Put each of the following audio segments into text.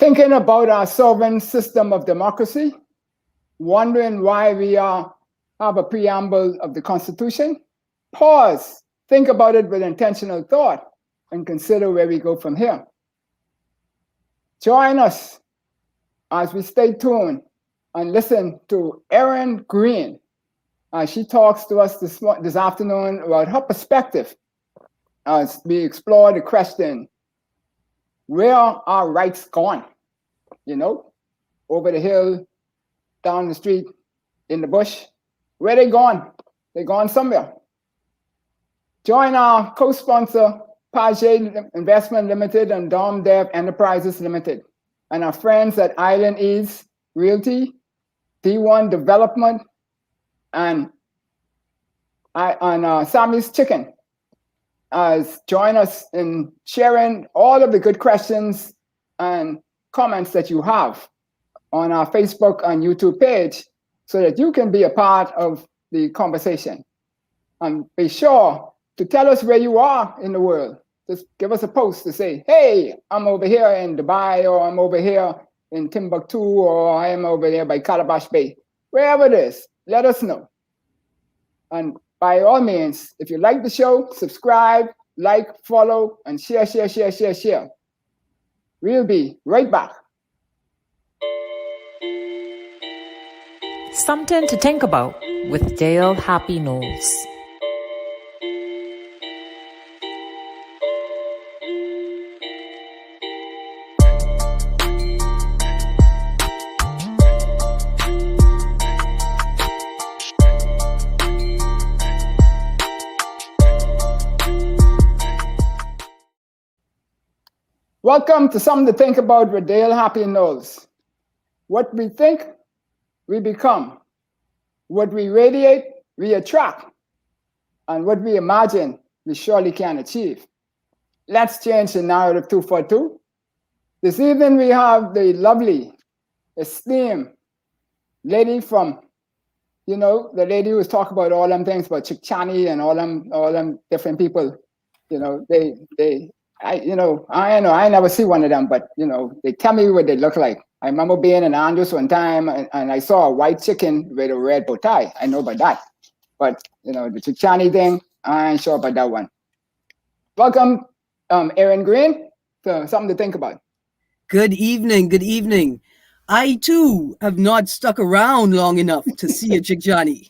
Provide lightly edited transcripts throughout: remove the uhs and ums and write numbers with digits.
thinking about our sovereign system of democracy, wondering why we have a preamble of the Constitution, pause, think about it with intentional thought, and consider where we go from here. Join us as we stay tuned and listen to Erin Greene. She talks to us this afternoon about her perspective as we explore the question, where are our rights gone? You know, over the hill, down the street, in the bush. Where they gone? They gone somewhere. Join our co-sponsor, Page Investment Limited and Dom Dev Enterprises Limited, and our friends at Island Ease Realty, D1 Development, and Sammy's Chicken. Join us in sharing all of the good questions and comments that you have on our Facebook and YouTube page so that you can be a part of the conversation. And be sure to tell us where you are in the world. Just give us a post to say, hey, I'm over here in Dubai, or I'm over here in Timbuktu, or I am over there by Calabash Bay. Wherever it is, let us know. And by all means, if you like the show, subscribe, like, follow, and share. We'll be right back. SumTin to think about with Dale Happy Knowles. Welcome to Something to Think About with Dale Happy Knowles. What we think, we become. What we radiate, we attract. And what we imagine, we surely can achieve. Let's change the narrative 2 for 2. This evening we have the lovely, esteemed lady from, the lady who's talking about all them things about Chickchani and all them different people. I never see one of them, but they tell me what they look like. I remember being in Andrews one time and I saw a white chicken with a red bow tie. I know about that. But the Chickchani thing, I ain't sure about that one. Welcome, Erin Greene, to Something to Think About. Good evening. I too have not stuck around long enough to see a Chickchani.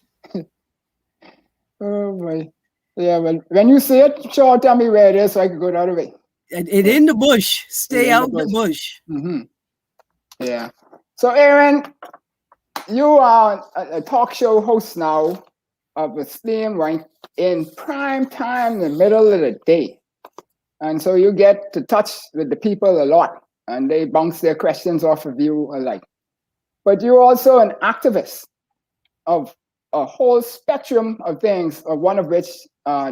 Oh boy. Yeah, well, when you see it, sure, tell me where it is so I can go the other way. It in the bush. Stay out the bush. Mm-hmm. Yeah. So, Erin, you are a talk show host now of a steam right in prime time, in the middle of the day. And so you get to touch with the people a lot, and they bounce their questions off of you alike. But you're also an activist of a whole spectrum of things, one of which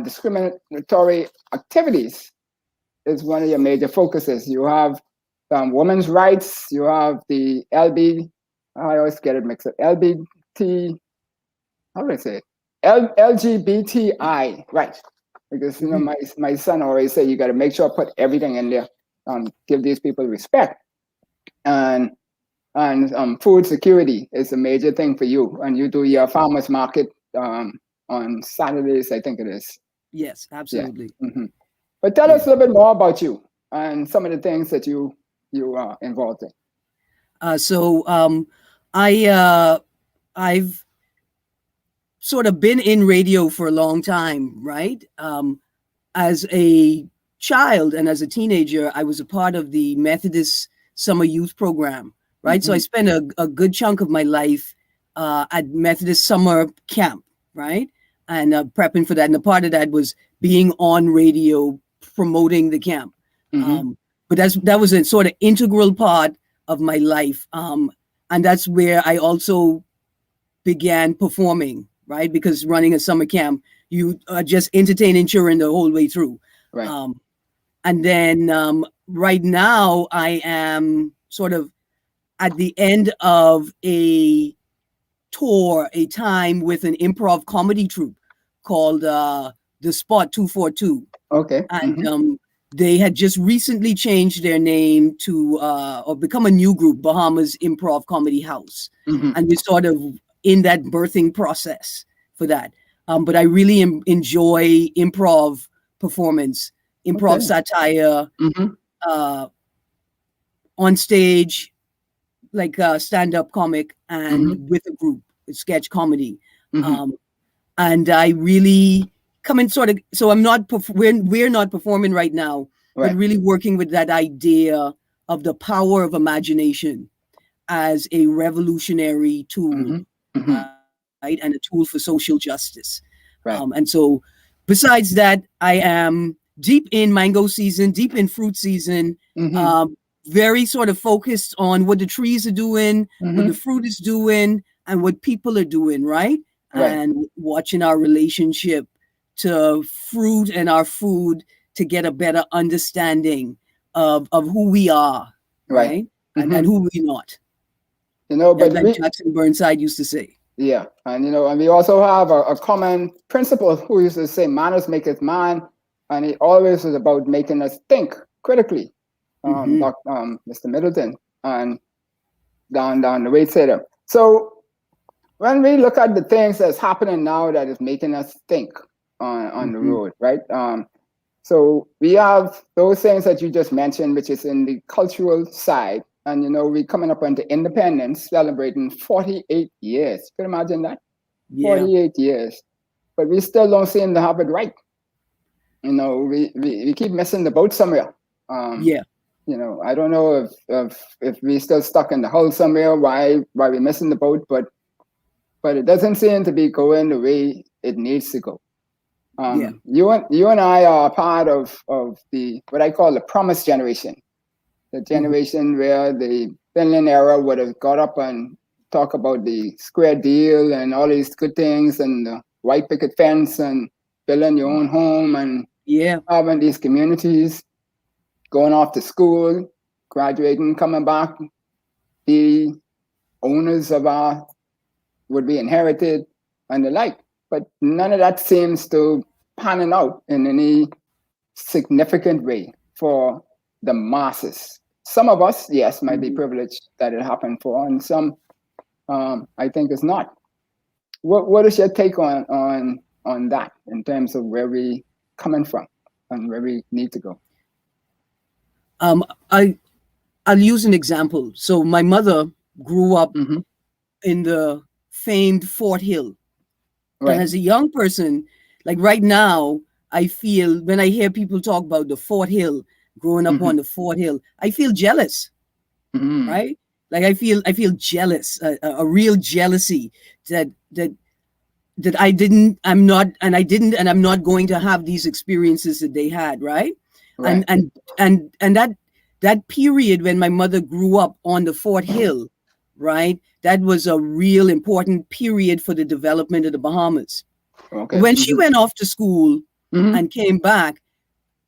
discriminatory activities is one of your major focuses. You have women's rights, you have the I always get it mixed up, LGBTI, right? Because my son always say you got to make sure put everything in there, give these people respect, and food security is a major thing for you, and you do your farmers market on Saturdays, I think it is. Yes, absolutely. Yeah. Mm-hmm. But tell us a little bit more about you and some of the things that you are involved in. I've sort of been in radio for a long time, right? As a child and as a teenager, I was a part of the Methodist Summer Youth Program, right? Mm-hmm. So I spent a good chunk of my life at Methodist Summer Camp, right? And prepping for that. And a part of that was being on radio, promoting the camp. Mm-hmm. But that was a sort of integral part of my life. And that's where I also began performing, right? Because running a summer camp, you are just entertaining children the whole way through. Right. And then right now I am sort of at the end of a tour, a time with an improv comedy troupe called The Spot 242. Okay. And mm-hmm. they had just recently changed their name to or become a new group, Bahamas Improv Comedy House. And we're sort of in that birthing process for that. But I really enjoy improv performance, improv satire, on stage, like a stand-up comic, and with a group, sketch comedy. And I really come in sort of, so I'm not, we're not performing right now, but really working with that idea of the power of imagination as a revolutionary tool, right? And a tool for social justice. And so besides that, I am deep in mango season, deep in fruit season, very sort of focused on what the trees are doing, what the fruit is doing, and what people are doing, right? And watching our relationship to fruit and our food to get a better understanding of who we are, right? And who we're not. You know, but like Jackson Burnside used to say. Yeah, and you know, and we also have a common principle who used to say, "Manners maketh man," and it always is about making us think critically. Mr. Middleton and down the way there. So when we look at the things that's happening now that is making us think on the road, right? So we have those things that you just mentioned, which is in the cultural side. And, you know, we're coming up on the independence, celebrating 48 years. You can imagine that? Yeah. 48 years. But we still don't seem to have it right. You know, we keep missing the boat somewhere. You know, I don't know if we're still stuck in the hull somewhere, why we're missing the boat, but it doesn't seem to be going the way it needs to go. You and I are part of the what I call the promise generation, the generation where the Finland era would have got up and talk about the square deal and all these good things and the white picket fence and building your own home and having these communities, going off to school, graduating, coming back, the owners of our would be inherited and the like. But none of that seems to panning out in any significant way for the masses. Some of us, yes, might be privileged that it happened for, and some, I think, is not. What is your take on that in terms of where we coming from and where we need to go? I'll use an example. So my mother grew up in the famed Fort Hill. And as a young person, like right now, I feel when I hear people talk about the Fort Hill, growing up on the Fort Hill, I feel jealous, right? Like I feel jealous, a real jealousy that I'm not going to have these experiences that they had, right? And that period when my mother grew up on the Fort Hill, right? That was a real important period for the development of the Bahamas. When she went off to school and came back,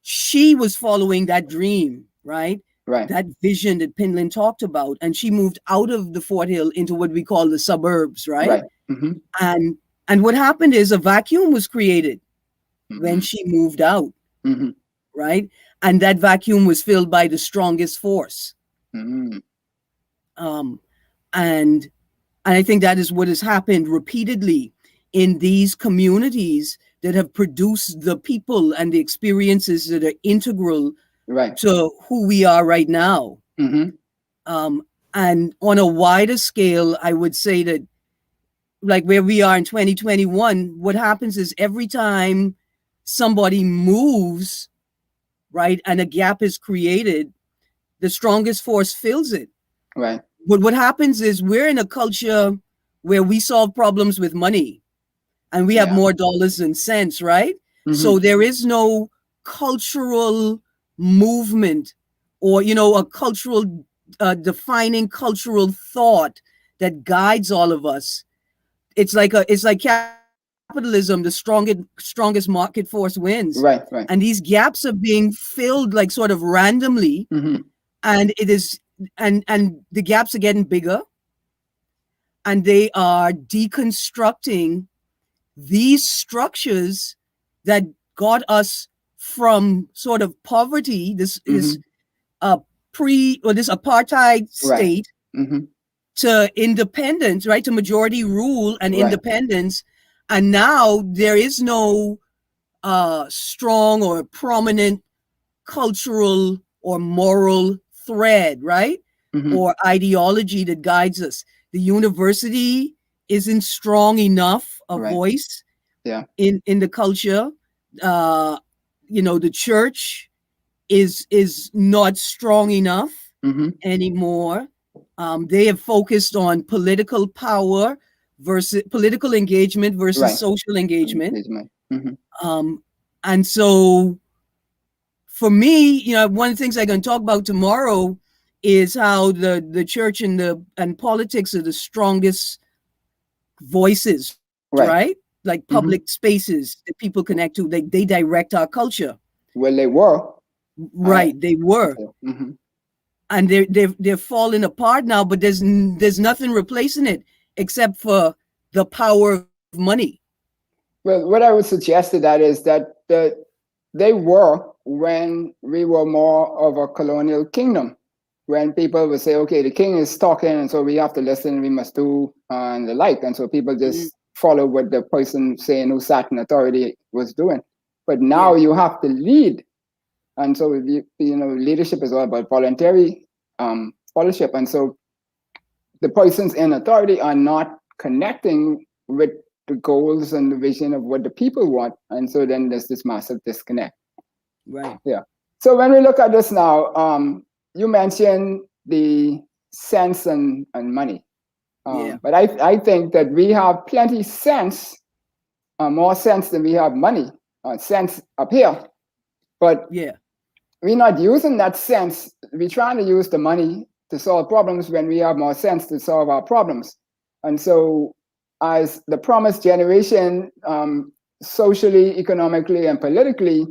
she was following that dream, right? That vision that Pinland talked about. And she moved out of the Fort Hill into what we call the suburbs, right? And what happened is a vacuum was created when she moved out, right? And that vacuum was filled by the strongest force. And I think that is what has happened repeatedly in these communities that have produced the people and the experiences that are integral to who we are right now. And on a wider scale, I would say that like where we are in 2021, what happens is every time somebody moves, right, and a gap is created, the strongest force fills it. But what happens is we're in a culture where we solve problems with money and we have more dollars than cents, right? So there is no cultural movement or, you know, a cultural defining cultural thought that guides all of us. It's like capitalism, the strongest market force wins. And these gaps are being filled like sort of randomly. And it is and the gaps are getting bigger, and they are deconstructing these structures that got us from sort of poverty, this this apartheid state, to independence, right? To majority rule and independence. And now there is no strong or prominent cultural or moral thread, right? Or ideology that guides us. The university isn't strong enough a voice in the culture. The church is not strong enough anymore. They have focused on political power versus political engagement versus social engagement. And so for me, one of the things I'm going to talk about tomorrow is how the church and politics are the strongest voices, right? Like public spaces that people connect to. They direct our culture. Well, they were. Right, they were. And they're falling apart now, but there's nothing replacing it except for the power of money. Well, what I would suggest to that is that they were when we were more of a colonial kingdom, when people would say, okay, the king is talking, and so we have to listen, we must do, and the like. And so people just follow what the person saying who sat in authority was doing. But now you have to lead. And so, leadership is all about voluntary followership. And so the persons in authority are not connecting with the goals and the vision of what the people want. And so then there's this massive disconnect. Right. Yeah. So when we look at this now, you mentioned the sense and money. But I think that we have plenty sense, more sense than we have money, sense up here. But we're not using that sense. We're trying to use the money to solve problems when we have more sense to solve our problems. And so as the promised generation, socially, economically, and politically,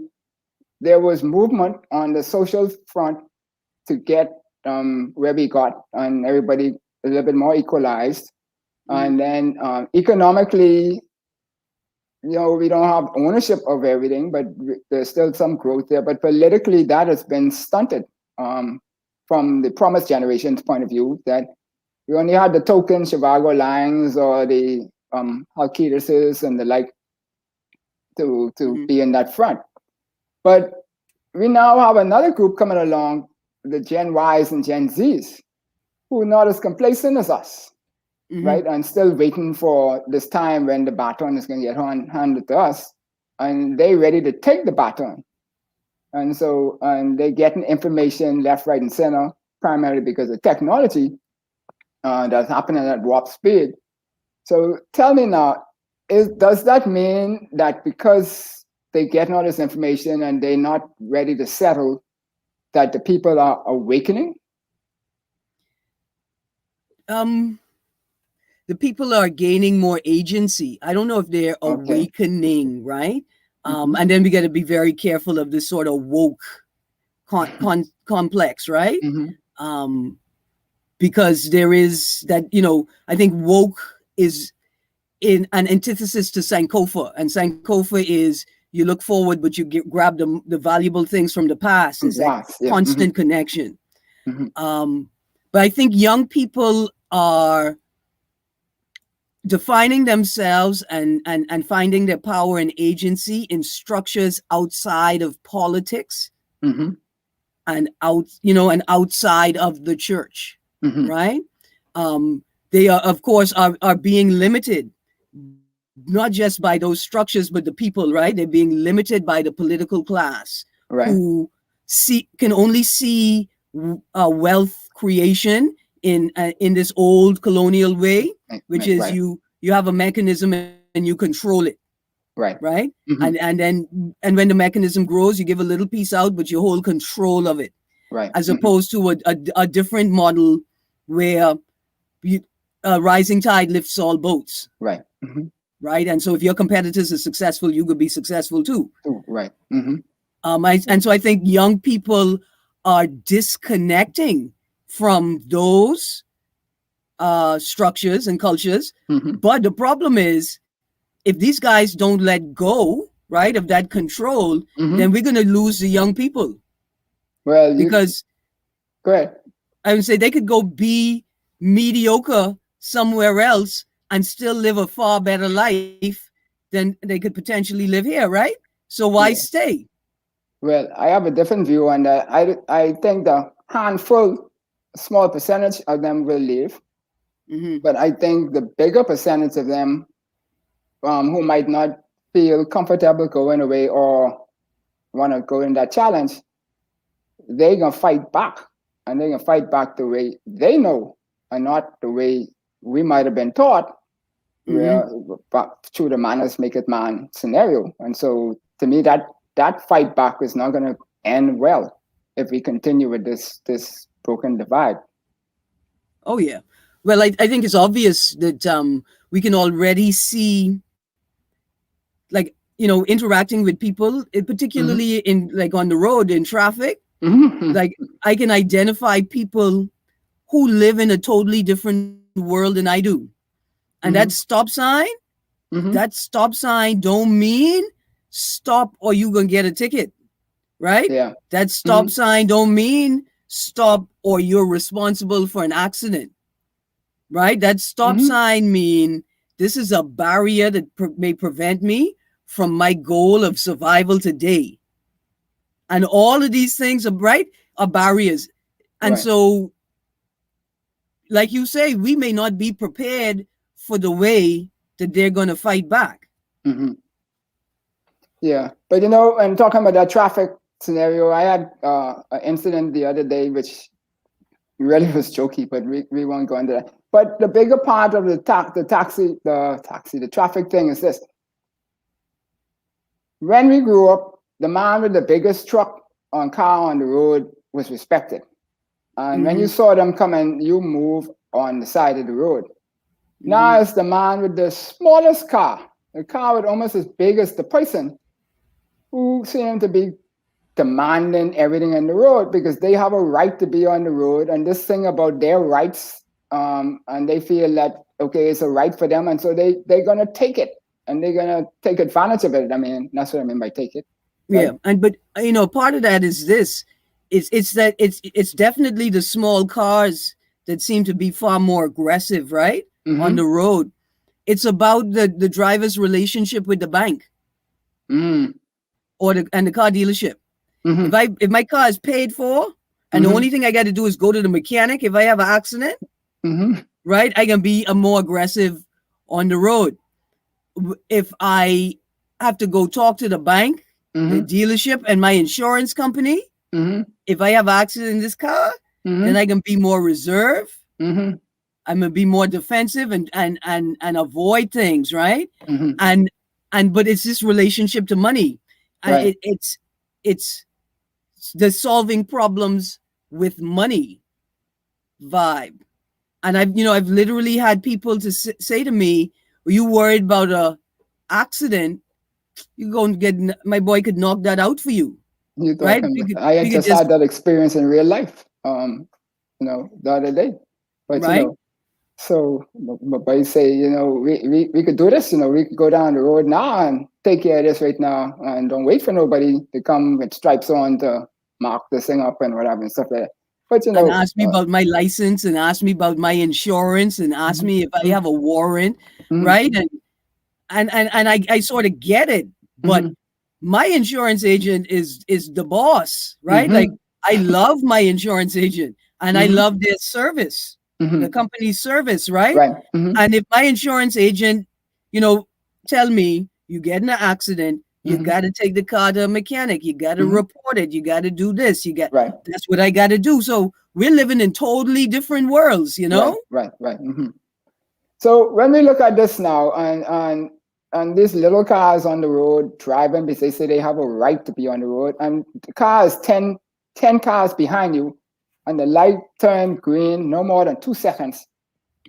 there was movement on the social front to get where we got, and everybody a little bit more equalized. And then economically, we don't have ownership of everything, but there's still some growth there. But politically, that has been stunted from the promised generation's point of view, that we only had the token Chicago Lions or the Halkidises and the like to be in that front. But we now have another group coming along, the Gen Ys and Gen Zs, who are not as complacent as us. Right, and still waiting for this time when the baton is going to get handed to us, and they're ready to take the baton. And so, they're getting information left, right, and center, primarily because of technology that's happening at warp speed. So, tell me now, does that mean that because they're getting all this information and they're not ready to settle, that the people are awakening? The people are gaining more agency. I don't know if they're awakening, right? And then we got to be very careful of this sort of woke complex, right? Because there is that, I think woke is in an antithesis to Sankofa. And Sankofa is you look forward, but you grab the valuable things from the past. It's that constant connection. But I think young people are defining themselves and finding their power and agency in structures outside of politics and outside of the church, right? They are, of course, are being limited, not just by those structures, but the people, right? They're being limited by the political class who can only see wealth creation in this old colonial way, which is you have a mechanism and you control it, right? And then when the mechanism grows, you give a little piece out, but you hold control of it, as opposed to a different model where rising tide lifts all boats, right? And so if your competitors are successful, you could be successful too, and so I think young people are disconnecting from those structures and cultures. But the problem is, if these guys don't let go right, of that control, then we're going to lose the young people. Well, because go ahead. I would say they could go be mediocre somewhere else and still live a far better life than they could potentially live here, right? So why stay? Well, I have a different view on that. I think the handful, small percentage of them will leave, but I think the bigger percentage of them who might not feel comfortable going away or want to go in that challenge, they're going to fight back. And they're going to fight back the way they know and not the way we might have been taught through the manners make it man scenario. And so to me, that fight back is not going to end well if we continue with this broken divide. Oh, yeah. Well, I think it's obvious that we can already see, like, interacting with people, particularly in like on the road in traffic. Like I can identify people who live in a totally different world than I do. And that stop sign don't mean stop or you gonna get a ticket, right? Yeah. That stop sign don't mean stop or you're responsible for an accident, right? That stop sign mean this is a barrier that may prevent me from my goal of survival today. And all of these things are barriers. And so, like you say, we may not be prepared for the way that they're going to fight back. Yeah. But, and talking about that traffic scenario, I had an incident the other day, which really was jokey, but we won't go into that. But the bigger part of the traffic thing is this. When we grew up, the man with the biggest car on the road was respected. And when you saw them coming, you move on the side of the road. Now it's the man with the smallest car, a car with almost as big as the person, who seem to be demanding everything on the road because they have a right to be on the road. And this thing about their rights, and they feel that, okay, it's a right for them. And so they're going to take it. And they're gonna take advantage of it. I mean, that's what I mean by take it. Right? Yeah, but part of that is this: it's definitely the small cars that seem to be far more aggressive, right, on the road. It's about the driver's relationship with the bank, or the car dealership. If my car is paid for, and the only thing I got to do is go to the mechanic if I have an accident, right, I can be a more aggressive on the road. If I have to go talk to the bank, the dealership, and my insurance company, if I have an accident in this car, then I can be more reserved. I'm gonna be more defensive and avoid things, right? But it's this relationship to money. Right. It's the solving problems with money vibe. And I've literally had people to say to me, "Are you worried about a accident? You go and get my boy could knock that out for you." Right? I just had that experience in real life, the other day. But right? So but say, we could do this, we could go down the road now and take care of this right now and don't wait for nobody to come with stripes on to mark this thing up and whatever and stuff like that. But and ask me about my license and ask me about my insurance and ask me if I have a warrant, right? And I sort of get it, but my insurance agent is the boss, right? Like I love my insurance agent and I love their service, the company's service, right? And if my insurance agent, tell me you get in an accident, you got to take the car to a mechanic, you got to report it, you got to do this, that's what I got to do. So we're living in totally different worlds, Right. So when we look at this now and these little cars on the road driving because they say they have a right to be on the road, and the car is 10 cars behind you, and the light turned green no more than 2 seconds,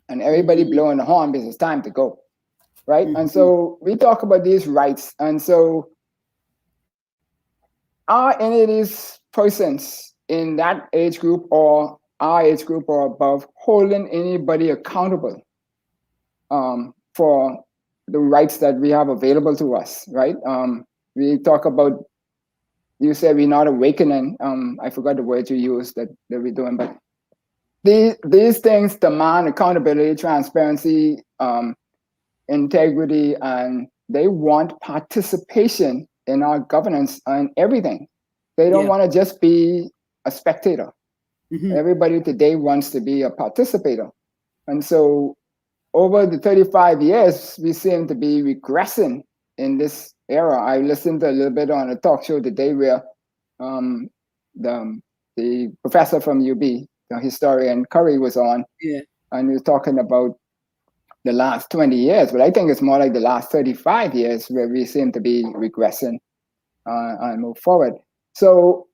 and everybody blowing the horn because it's time to go, right? And so we talk about these rights, and so are any of these persons in that age group or our age group or above holding anybody accountable for the rights that we have available to us, right? We talk about, you said we're not awakening. I forgot the word you used that we're doing, but these things demand accountability, transparency, integrity, and they want participation in our governance and everything. They don't want to just be a spectator. Everybody today wants to be a participator. And so over the 35 years, we seem to be regressing in this era. I listened a little bit on a talk show today where the professor from UB, the historian Curry, was on, and he was talking about the last 20 years, but I think it's more like the last 35 years where we seem to be regressing and move forward. So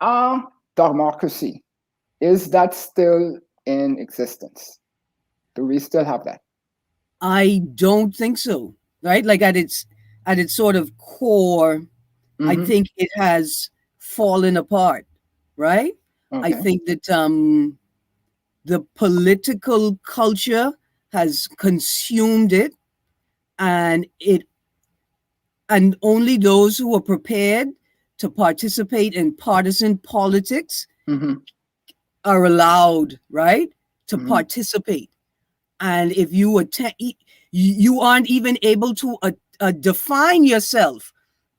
our democracy, is that still in existence? Do we still have that? I don't think so. Right? Like at its sort of core, I think it has fallen apart. Right? Okay. I think that the political culture has consumed it, and only those who are prepared to participate in partisan politics are allowed, right, to participate. And if you you aren't even able to define yourself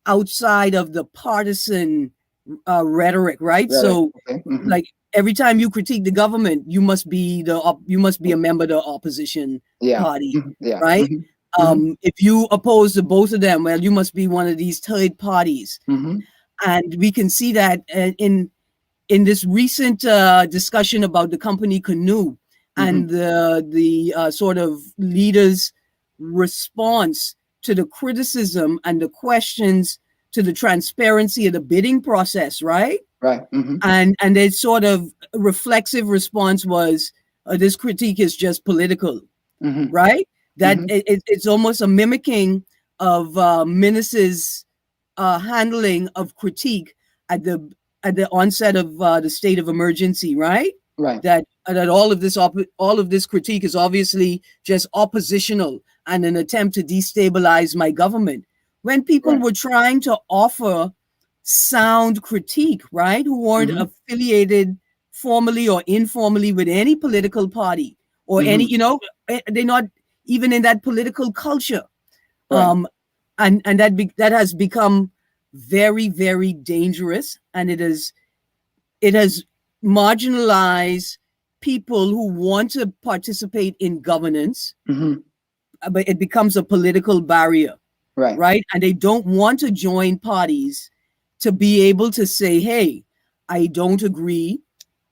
outside of the partisan rhetoric, right? So, like every time you critique the government, you must be a member of the opposition party, right? If you oppose to both of them, well, you must be one of these third parties. And we can see that in this recent discussion about the company Canoe and the sort of leaders' response to the criticism and the questions to the transparency of the bidding process, right? Right. And their sort of reflexive response was, this critique is just political, right? That it's almost a mimicking of Minnes's handling of critique at the onset of the state of emergency, right? Right. That all of this critique is obviously just oppositional and an attempt to destabilize my government. When people were trying to offer sound critique, right, who weren't affiliated formally or informally with any political party or any, they're not even in that political culture. And that has become very, very dangerous, and it has marginalized people who want to participate in governance, but it becomes a political barrier, right? And they don't want to join parties to be able to say, hey, I don't agree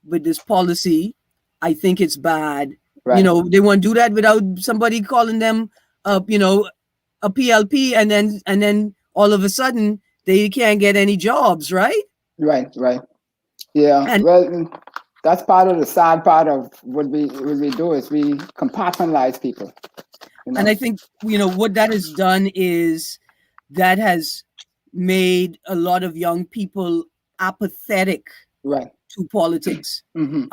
with this policy. I think it's bad. They want to do that without somebody calling them a PLP, and then all of a sudden they can't get any jobs, right? Right. Yeah. Well, that's part of the sad part of what we do is we compartmentalize people. And I think what that has done is that has made a lot of young people apathetic to politics. And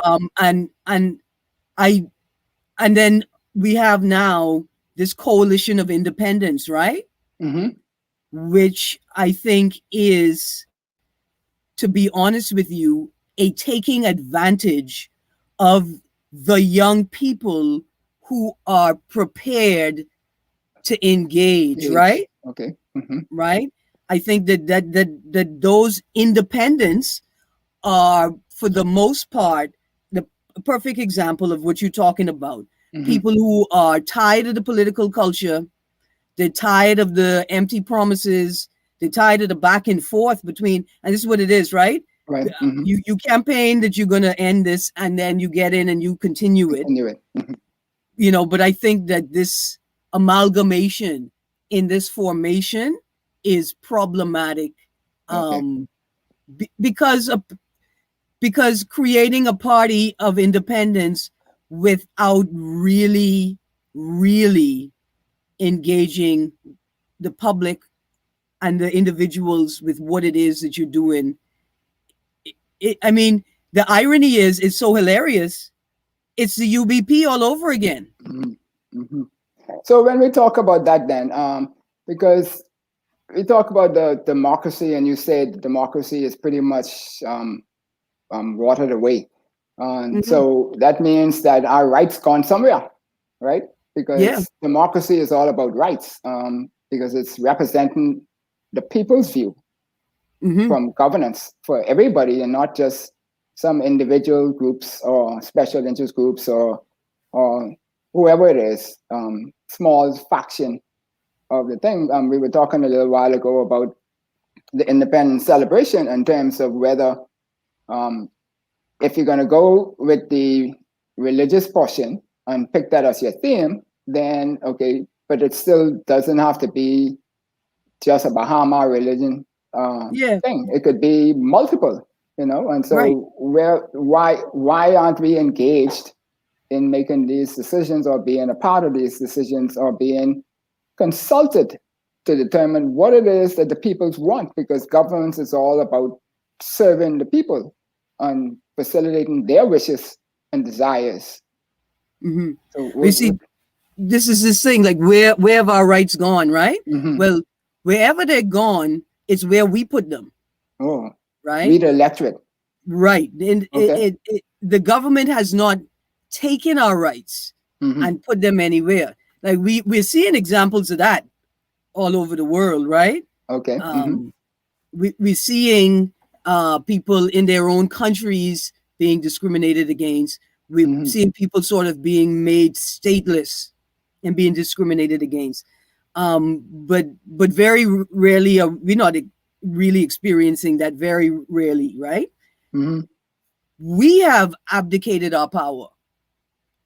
then we have now this coalition of independence, right? Which I think is, to be honest with you, a taking advantage of the young people who are prepared to engage, right? Okay. Right? I think that those independents are, for the most part, the perfect example of what you're talking about. People who are tired of the political culture, they're tired of the empty promises, they're tired of the back and forth between, and this is what it is, right? Right. You campaign that you're going to end this, and then you get in and you continue it. But I think that this amalgamation in this formation is problematic, because creating a party of independence without really engaging the public and the individuals with what it is that you're doing. I mean, the irony is, it's so hilarious. It's the UBP all over again. So when we talk about that then, because we talk about the democracy, and you said democracy is pretty much watered away. So that means that our rights gone somewhere, right? Yeah. Because democracy is all about rights, because it's representing the people's view from governance for everybody, and not just some individual groups or special interest groups or whoever it is, small faction of the thing. We were talking a little while ago about the independence celebration in terms of whether, if you're going to go with the religious portion and pick that as your theme, then okay, but it still doesn't have to be just a Bahama religion thing. It could be multiple, and so why aren't we engaged in making these decisions, or being a part of these decisions, or being consulted to determine what it is that the peoples want? Because governance is all about serving the people and facilitating their wishes and desires. So You see, this is this thing, like where have our rights gone, right? Well, wherever they're gone, it's where we put them. Oh, right? We the electorate. Right. And the government has not taken our rights and put them anywhere. Like we're seeing examples of that all over the world, right? Okay. We're seeing people in their own countries being discriminated against. We're seeing people sort of being made stateless and being discriminated against. But very rarely are we not really experiencing that, very rarely, right? We have abdicated our power.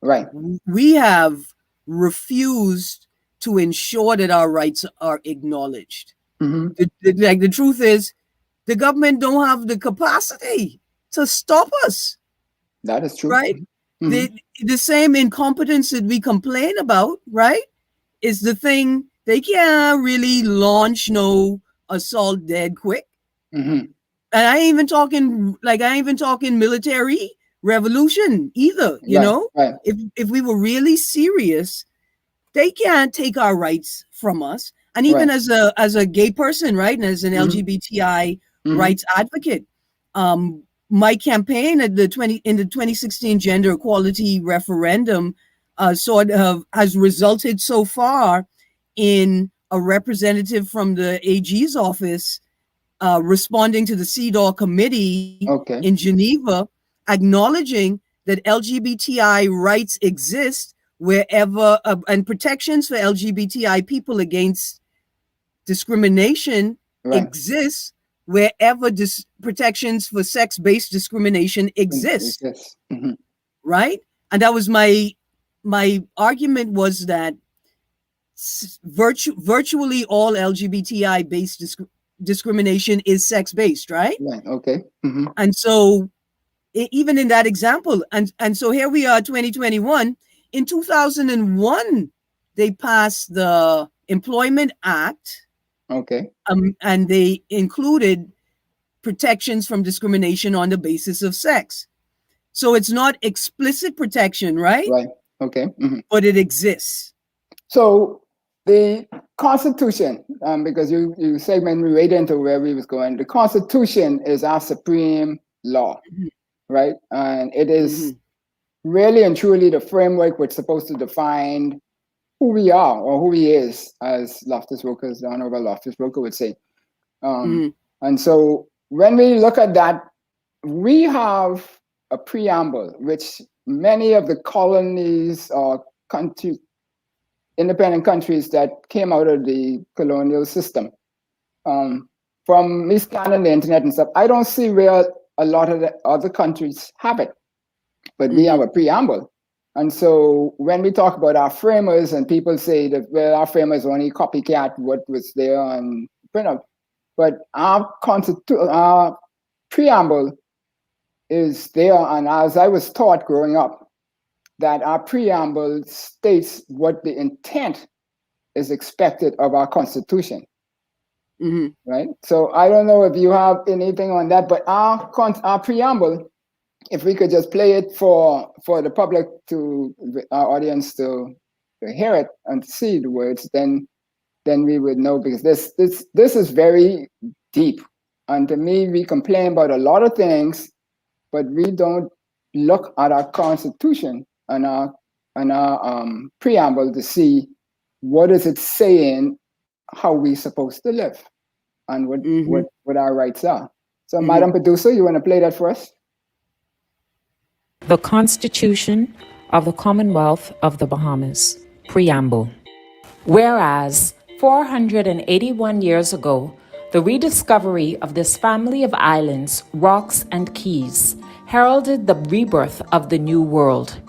Right. We have refused to ensure that our rights are acknowledged. The truth is, the government don't have the capacity to stop us. That is true. Right? The same incompetence that we complain about, right, is the thing. They can't really launch no assault dead quick. And I ain't even talking military revolution either, you know? Right. If we were really serious, they can't take our rights from us. And even as a gay person, right, and as an LGBTI rights advocate, my campaign in the 2016 gender equality referendum sort of has resulted so far in a representative from the AG's office responding to the CEDAW committee in Geneva, acknowledging that LGBTI rights exist wherever and protections for LGBTI people against discrimination exists wherever protections for sex-based discrimination exist. Right? And that was my argument, was that virtually all LGBTI based discrimination is sex-based, right? Okay. And so even in that example, and so here we are, 2021. In 2001, they passed the Employment Act. Okay. And they included protections from discrimination on the basis of sex. So it's not explicit protection, right? Right. Okay. But it exists. So the Constitution, because you segmented me right into where we was going. The Constitution is our supreme law, right? And it is really and truly the framework which is supposed to define who we are, or who he is, as Loftus Roker, the Honorable Loftus Roker would say. And so when we look at that, we have a preamble, which many of the colonies or independent countries that came out of the colonial system, from me scanning the internet and stuff, I don't see where a lot of the other countries have it, but we have a preamble. And so when we talk about our framers, and people say that, well, our framers only copycat what was there on print, but our preamble is there. And as I was taught growing up, that our preamble states what the intent is expected of our Constitution. Right? So I don't know if you have anything on that, but our preamble, if we could just play it for the public, to our audience to hear it and see the words, then then we would know, because this is very deep. And to me, we complain about a lot of things, but we don't look at our Constitution and our preamble to see what is it saying, how we supposed to live, and what our rights are. So, Madam Producer, you want to play that for us? The Constitution of the Commonwealth of the Bahamas, Preamble. Whereas 481 years ago, the rediscovery of this family of islands, rocks, and keys heralded the rebirth of the New World.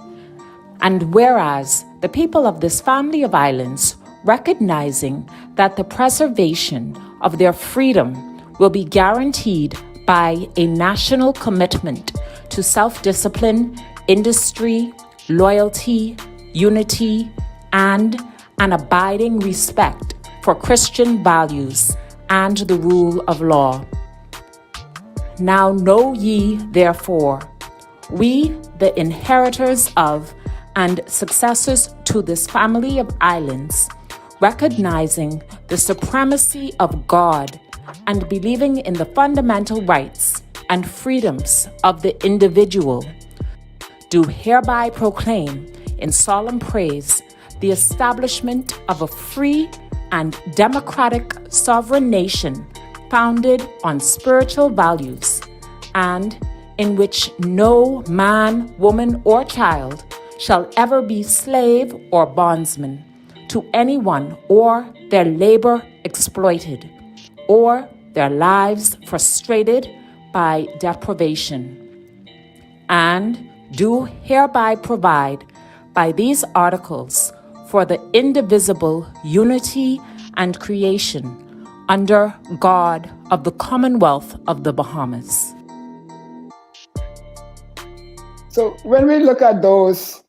And whereas the people of this family of islands, recognizing that the preservation of their freedom will be guaranteed by a national commitment to self-discipline, industry, loyalty, unity, and an abiding respect for Christian values and the rule of law. Now know ye, therefore, we, the inheritors of and successors to this family of islands, recognizing the supremacy of God and believing in the fundamental rights and freedoms of the individual, do hereby proclaim in solemn praise the establishment of a free and democratic sovereign nation founded on spiritual values, and in which no man, woman, or child shall ever be slave or bondsman to anyone, or their labor exploited, or their lives frustrated by deprivation. And do hereby provide by these articles for the indivisible unity and creation under God of the Commonwealth of the Bahamas. So when we look at those,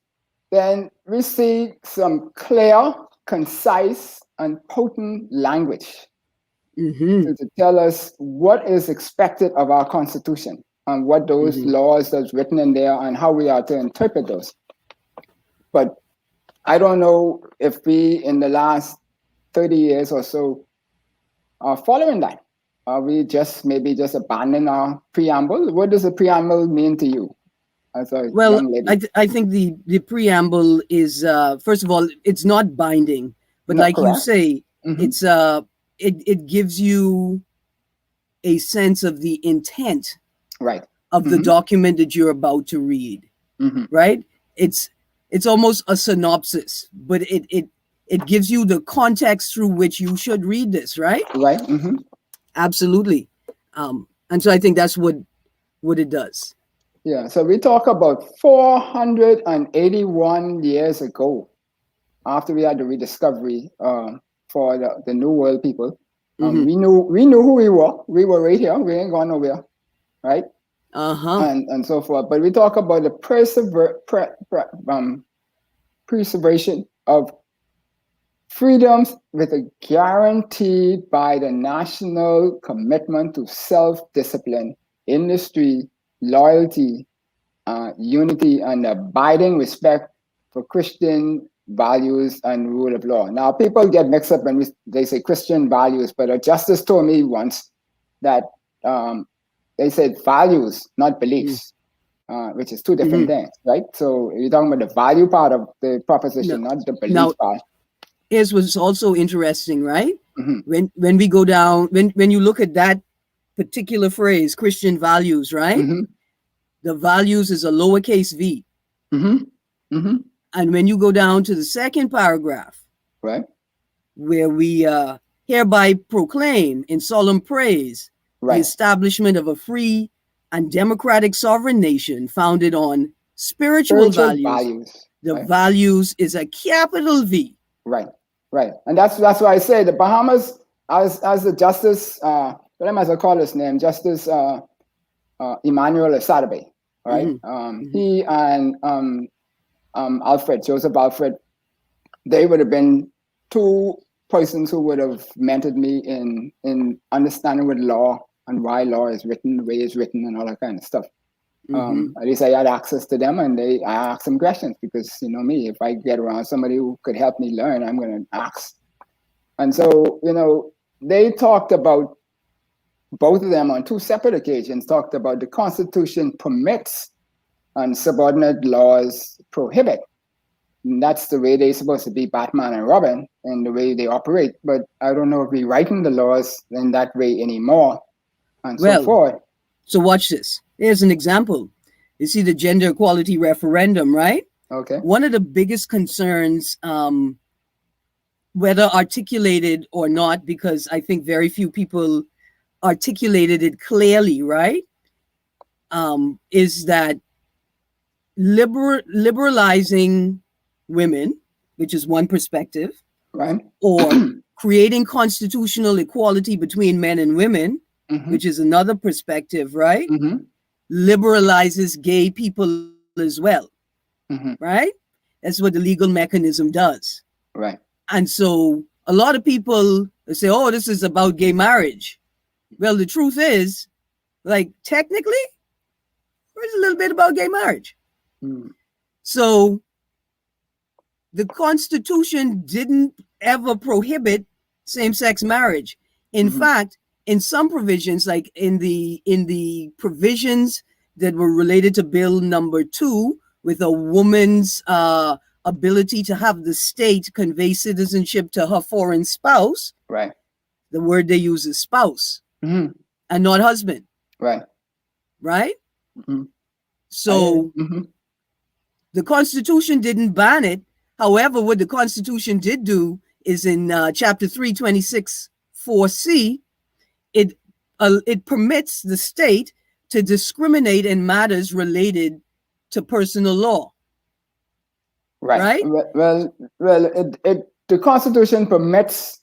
then we see some clear, concise, and potent language to tell us what is expected of our Constitution and what those laws that's written in there and how we are to interpret those. But I don't know if we, in the last 30 years or so, are following that. Are we maybe just abandon our preamble? What does a preamble mean to you? Well, I think the preamble is, first of all, it's not binding, but like correct. You say, it's it gives you a sense of the intent of the document that you're about to read, right? It's almost a synopsis, but it gives you the context through which you should read this, right? Right. Absolutely. And so I think that's what it does. Yeah, so we talk about 481 years ago, after we had the rediscovery for the New World people. We knew who we were. We were right here. We ain't gone nowhere, right? And so forth. But we talk about the preservation of freedoms with a guaranteed by the national commitment to self-discipline, industry, loyalty, unity, and abiding respect for Christian values and rule of law. Now, people get mixed up when they say Christian values, but a justice told me once that they said values, not beliefs, which is two different things, right? So you're talking about the value part of the proposition, not the belief part. Here's what's also interesting, right? When we go down, when you look at that particular phrase, Christian values, right? The values is a lowercase v. And when you go down to the second paragraph, right, where we hereby proclaim in solemn praise the establishment of a free and democratic sovereign nation founded on spiritual values. The values is a capital V. Right. And that's why I say the Bahamas, as the Justice, what am I to call his name? Justice Emmanuel Asadabe, right? He and Joseph Alfred, they would have been two persons who would have mentored me in understanding what law and why law is written, the way it's written, and all that kind of stuff. At least I had access to them, and I asked them questions because, you know me, if I get around somebody who could help me learn, I'm going to ask And so, they talked about, both of them on two separate occasions, talked about the Constitution permits and subordinate laws prohibit. And that's the way they're supposed to be, Batman and Robin, and the way they operate. But I don't know if we're writing the laws in that way anymore, and so forth. So watch this. Here's an example. You see the gender equality referendum, right? Okay. One of the biggest concerns, whether articulated or not, because I think very few people articulated it clearly, right? Is that liberalizing women, which is one perspective, right? Or creating constitutional equality between men and women, which is another perspective, right? Liberalizes gay people as well, right? That's what the legal mechanism does. Right. And so a lot of people say, oh, this is about gay marriage. Well, the truth is, like, technically, there's a little bit about gay marriage. So the Constitution didn't ever prohibit same-sex marriage. In fact, in some provisions, like in the provisions that were related to Bill number 2, with a woman's ability to have the state convey citizenship to her foreign spouse, right? The word they use is spouse, and not husband, right? Right? So the Constitution didn't ban it. However, what the Constitution did do is in Chapter 326 4C, it permits the state to discriminate in matters related to personal law. Right. Well, the Constitution permits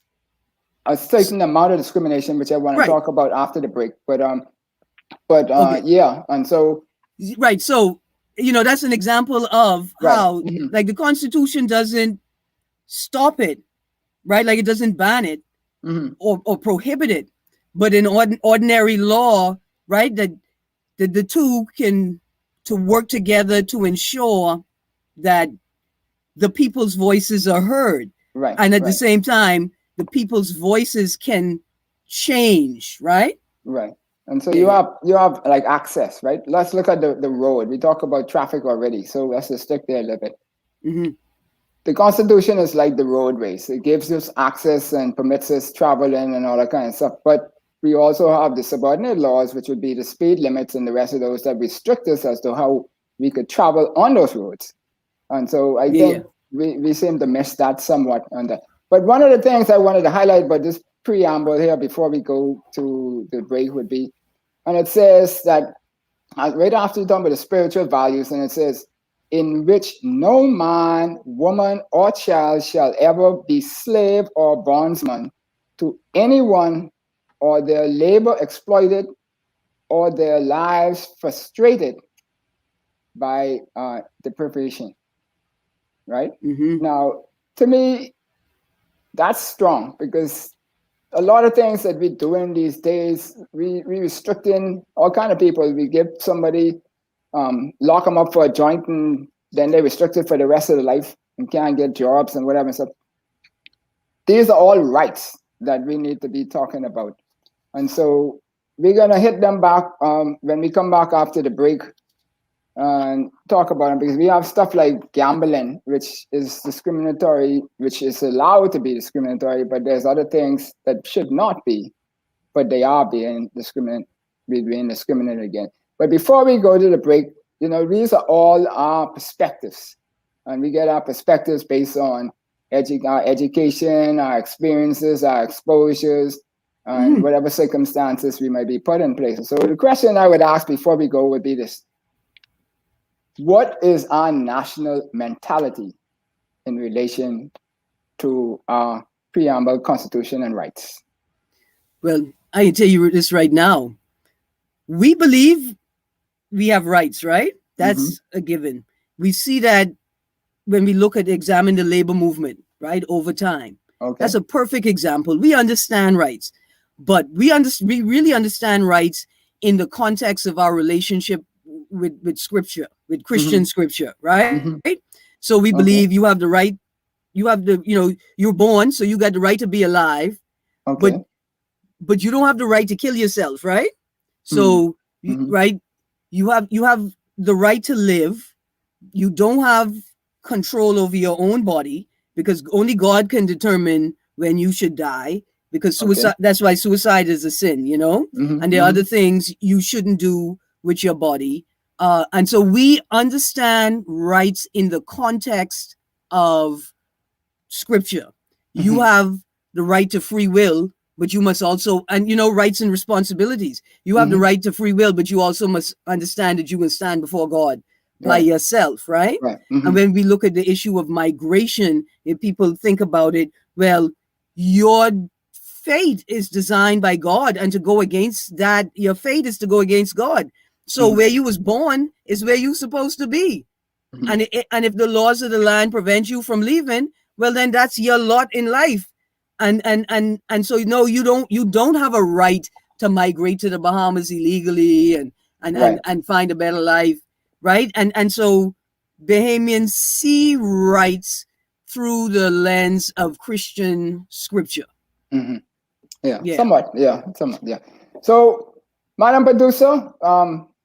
a certain amount of discrimination, which I want to talk about after the break. But okay. Yeah, and so right. So that's an example of how like the Constitution doesn't stop it, right? Like it doesn't ban it or prohibit it, but in ordinary law, right? That the two can to work together to ensure that the people's voices are heard, right? And at the same time, the people's voices can change, right? Right. And so you have like access, right? Let's look at the road. We talk about traffic already, so let's just stick there a little bit. The Constitution is like the roadways. It gives us access and permits us traveling and all that kind of stuff. But we also have the subordinate laws, which would be the speed limits and the rest of those that restrict us as to how we could travel on those roads. And so I think we seem to miss that somewhat on that. But one of the things I wanted to highlight about this preamble here before we go to the break would be, and it says that right after you talk about the spiritual values, and it says, in which no man, woman, or child shall ever be slave or bondsman to anyone, or their labor exploited, or their lives frustrated by deprivation. Right? Now, to me, that's strong, because a lot of things that we're doing these days, we restricting all kind of people. We give somebody, lock them up for a joint, and then they're restricted for the rest of their life and can't get jobs and whatever. So these are all rights that we need to be talking about. And so we're going to hit them back when we come back after the break and talk about them, because we have stuff like gambling, which is discriminatory, which is allowed to be discriminatory, but there's other things that should not be, but they are being discriminated against. But before we go to the break, these are all our perspectives, and we get our perspectives based on our education, our experiences, our exposures, and whatever circumstances we might be put in place. So the question I would ask before we go would be this: what is our national mentality in relation to our preamble, Constitution, and rights? Well, I can tell you this right now. We believe we have rights, right? That's a given. We see that when we examine the labor movement, right, over time. Okay. That's a perfect example. We understand rights, but we really understand rights in the context of our relationship with scripture, with Christian scripture, right? So we believe you have the right you're born, so you got the right to be alive, Okay. but you don't have the right to kill yourself, right? So right, you have the right to live. You don't have control over your own body, because only God can determine when you should die, because suicide, that's why suicide is a sin, and there are other things you shouldn't do with your body. And so we understand rights in the context of scripture. You have the right to free will, but you must also, and rights and responsibilities. You have the right to free will, but you also must understand that you will stand before God by yourself, right? And when we look at the issue of migration, if people think about it, well, your fate is designed by God, and to go against that, your fate is to go against God. So where you was born is where you're supposed to be. And if the laws of the land prevent you from leaving, well, then that's your lot in life. And so you don't have a right to migrate to the Bahamas illegally and find a better life, right? And so Bahamians see rights through the lens of Christian scripture. Somewhat. So, Madam Producer,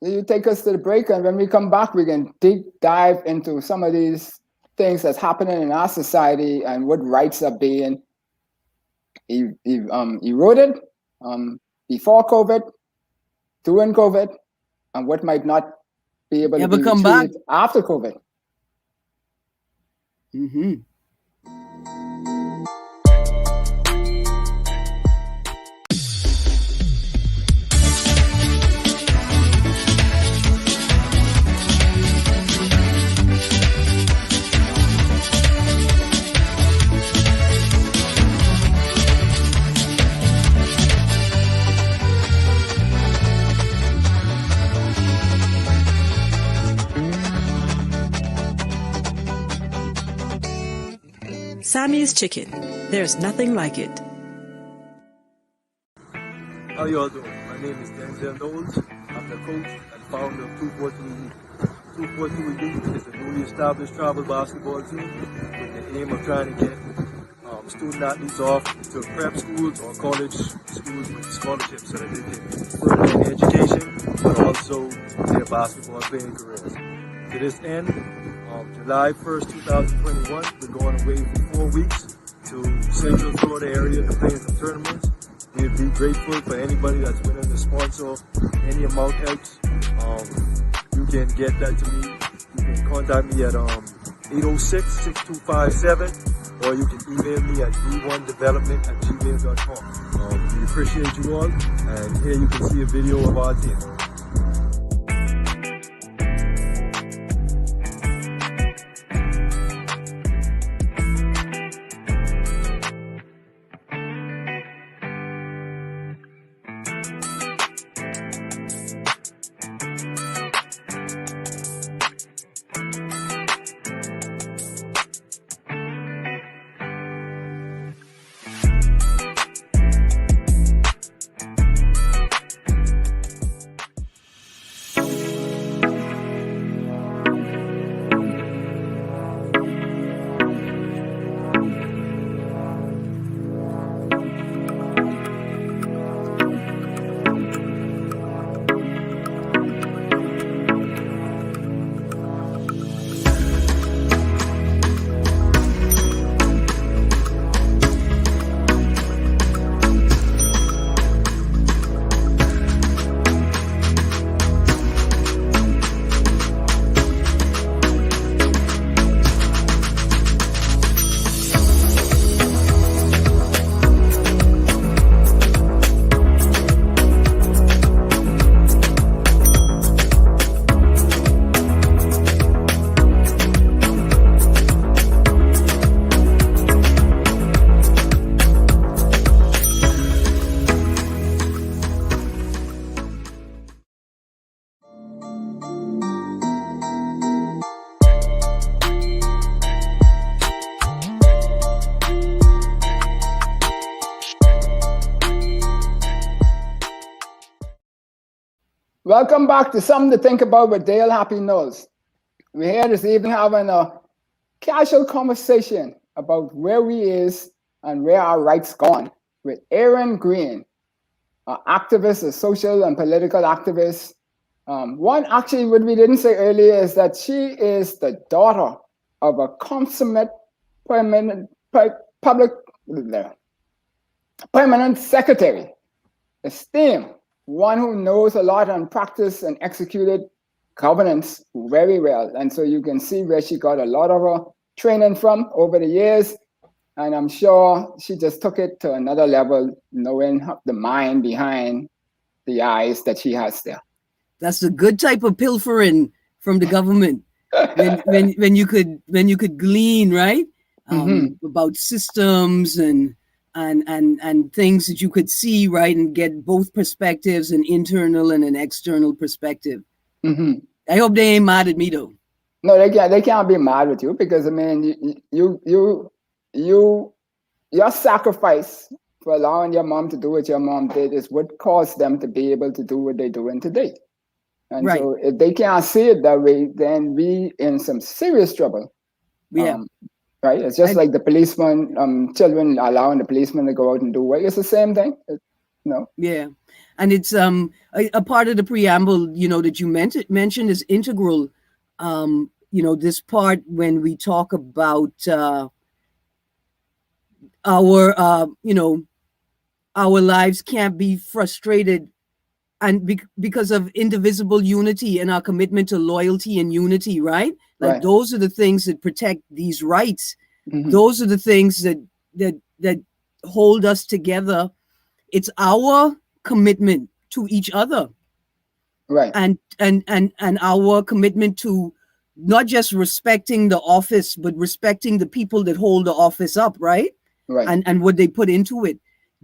you take us to the break, and when we come back, we can dive into some of these things that's happening in our society and what rights are being eroded before COVID, during COVID, and what might not be able to be come back after COVID. Sammy's Chicken. There's nothing like it. How you all doing? My name is Knowles. I'm the coach and founder of 242 Youth. It's a newly established travel basketball team with the aim of trying to get student athletes off to prep schools or college schools with scholarships so that they can further their education, but also their basketball playing careers. To this end, July 1st, 2021, we're going away for 4 weeks to Central Florida area to play in some tournaments. We'd be grateful for anybody that's willing to sponsor. Any amount helps. You can get that to me. You can contact me at 806-6257, or you can email me at d1development@gmail.com. We appreciate you all, and here you can see a video of our team. Welcome back to Something to Think About with Dale Happy Knowles. We're here this evening having a casual conversation about where we is and where our rights gone with Erin Greene, an activist, a social and political activist. One actually, what we didn't say earlier is that she is the daughter of a consummate permanent public permanent secretary, esteemed, one who knows a lot and practiced and executed governance very well. And so you can see where she got a lot of her training from over the years. And I'm sure she just took it to another level, knowing the mind behind the eyes that she has there. That's the good type of pilfering from the government. when you could glean, right? About systems and things that you could see, right, and get both perspectives, an internal and an external perspective. I hope they ain't mad at me though. No, they can't be mad with you, because I mean, your sacrifice for allowing your mom to do what your mom did is what caused them to be able to do what they're doing today. And right. So if they can't see it that way, then we in some serious trouble. Yeah. Right? It's just like the policeman, children allowing the policeman to go out and do work. It's the same thing. Yeah. And it's a part of the preamble, that you mentioned is integral. This part when we talk about our lives can't be frustrated and because of indivisible unity and our commitment to loyalty and unity, right? Like right. Those are the things that protect these rights. Those are the things that hold us together. It's our commitment to each other, right? And our commitment to not just respecting the office, but respecting the people that hold the office up, right? Right. And what they put into it,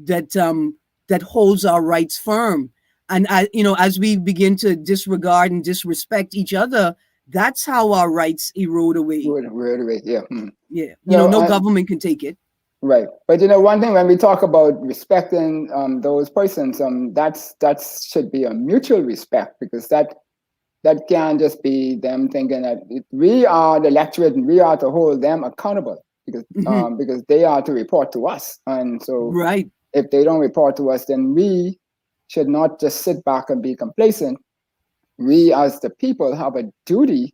that holds our rights firm. And as we begin to disregard and disrespect each other, that's how our rights erode away. Erode away, yeah. Yeah. No government can take it. Right. But one thing, when we talk about respecting those persons, that should be a mutual respect, because that can't just be them thinking that we are the electorate and we are to hold them accountable, because because they are to report to us. And so right. If they don't report to us, then we should not just sit back and be complacent. We as the people have a duty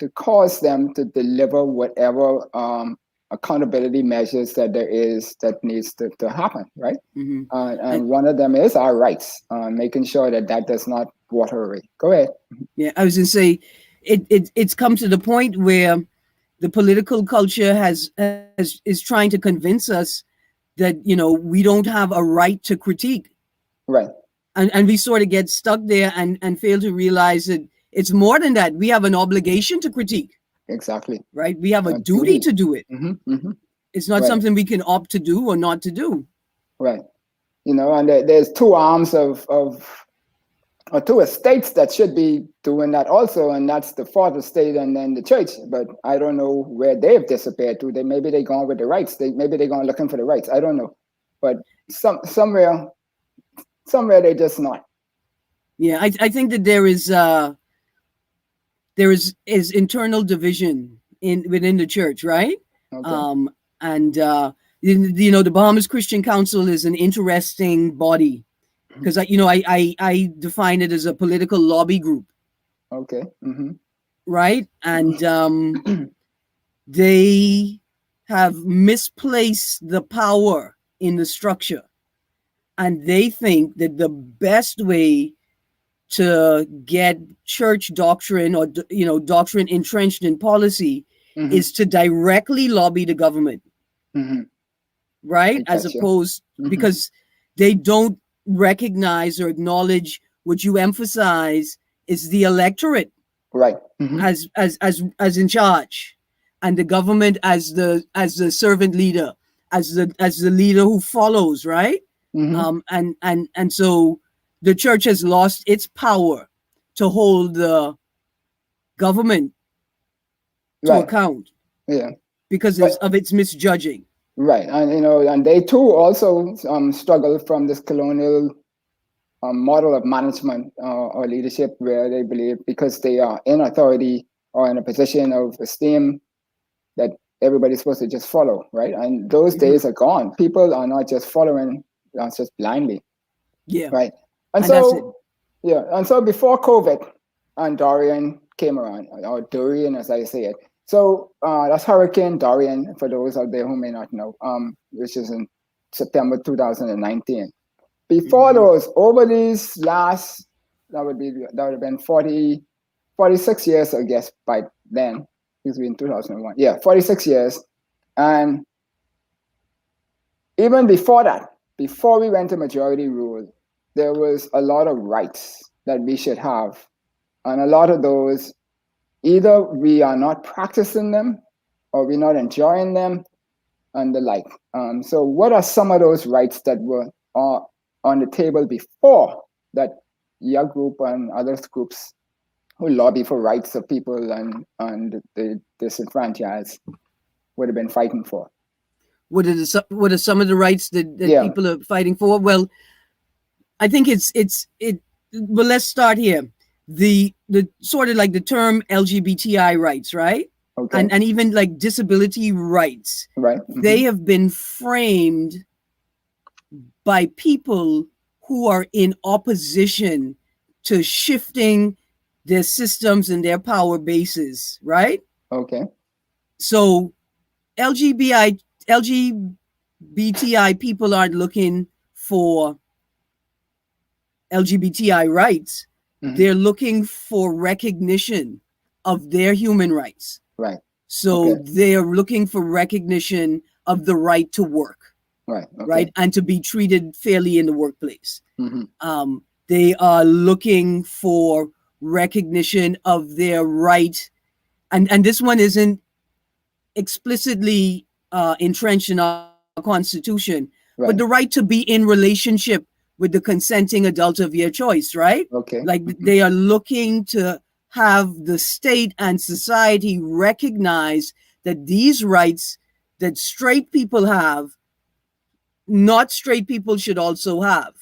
to cause them to deliver whatever accountability measures that there is that needs to happen, right? And one of them is our rights, making sure that does not water away. Go ahead. Yeah, I was going to say, it's come to the point where the political culture is trying to convince us that we don't have a right to critique, right? And we sort of get stuck there and fail to realize that it's more than that. We have an obligation to critique. Exactly. Right. We have a duty to do it. It's not something we can opt to do or not to do. Right. And there's two arms or two estates that should be doing that also, and that's the fourth estate and then the church. But I don't know where they've disappeared to. Maybe they're gone with the rights. Maybe they're gone looking for the rights. I don't know. But somewhere they're just not. Yeah, I think that there is internal division within the church, right? Okay. The Bahamas Christian Council is an interesting body, because I define it as a political lobby group. Okay. Right, and they have misplaced the power in the structure, and they think that the best way to get church doctrine or doctrine entrenched in policy is to directly lobby the government, right? As opposed because they don't recognize or acknowledge what you emphasize is the electorate, right? As in charge, and the government as the servant leader, as the leader who follows, right? And so the church has lost its power to hold the government to account, because of its misjudging. Right, and and they too also struggle from this colonial model of management or leadership, where they believe because they are in authority or in a position of esteem that everybody's supposed to just follow, right? And those Mhm. days are gone. People are not just following, not just blindly, Yeah. right? And And that's it. so, yeah, and so before COVID and Dorian came around, or Dorian as I say it. So that's Hurricane Dorian, for those out there who may not know, which is in September 2019. Before Mhm. those, over these last, that would have been 46 years, I guess, by then. It's been 2001. Yeah, 46 years. And even before that, before we went to majority rule, there was a lot of rights that we should have. And a lot of those, either we are not practicing them or we're not enjoying them and the like. So what are some of those rights that were on the table before that your group and other groups who lobby for rights of people and the disenfranchised would have been fighting for? What are some of the rights that Yeah, people are fighting for? Well, I think well, let's start here. The sort of like the term LGBTI rights, right? okay, And even like disability rights, right. they have been framed by people who are in opposition to shifting their systems and their power bases, right? Okay, So LGBTI people aren't looking for LGBTI rights. hmm, They're looking for recognition of their human rights. right. So Okay, they're looking for recognition of the right to work, right. Okay. right? And to be treated fairly in the workplace. Hmm. They are looking for recognition of their right. And this one isn't explicitly entrenched in our Constitution, Right. but the right to be in relationship with the consenting adult of your choice, right? Okay. Like Mhm. they are looking to have the state and society recognize that these rights that straight people have, not straight people should also have,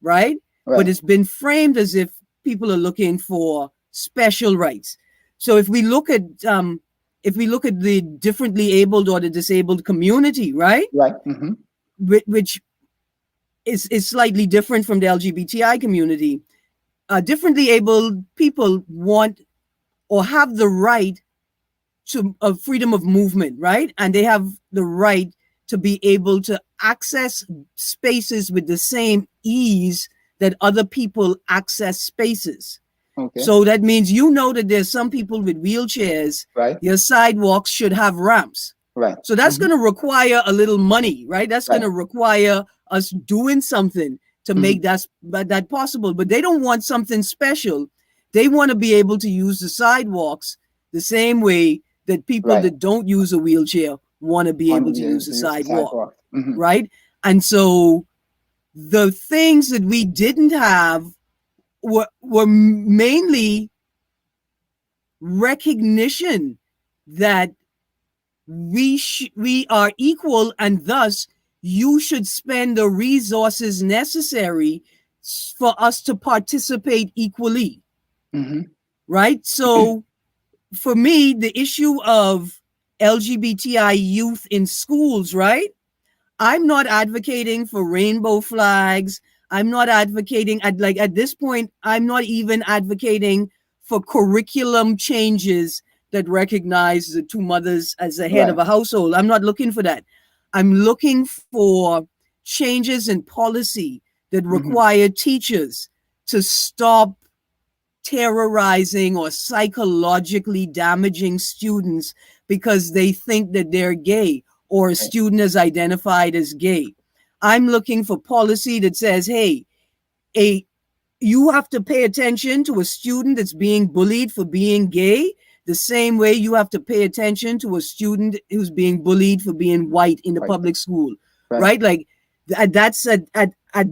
right? But Right. it's been framed as if people are looking for special rights. So if we look at the differently abled or the disabled community, right, Right. Hmm. which is slightly different from the LGBTI community, differently abled people want or have the right to freedom of movement, right? And they have the right to be able to access spaces with the same ease that other people access spaces. Okay. So that means that there's some people with wheelchairs, Right. your sidewalks should have ramps. Right. So that's Mhm. going to require a little money, right? That's Right. going to require us doing something to make that possible. But they don't want something special. They want to be able to use the sidewalks the same way that people Right. that don't use a wheelchair want to be On able the to use the sidewalk, Mhm. right? And so the things that we didn't have were mainly recognition that we are equal, and thus you should spend the resources necessary for us to participate equally, Mhm. right? So for me, the issue of LGBTI youth in schools, right? I'm not advocating for rainbow flags. I'm not advocating at this point, I'm not even advocating for curriculum changes that recognize the two mothers as the head Right. of a household. I'm not looking for that. I'm looking for changes in policy that require teachers to stop terrorizing or psychologically damaging students because they think that they're gay or a student is identified as gay. I'm looking for policy that says, hey, you have to pay attention to a student that's being bullied for being gay the same way you have to pay attention to a student who's being bullied for being white in the Right. public school, Right. right? Like that's at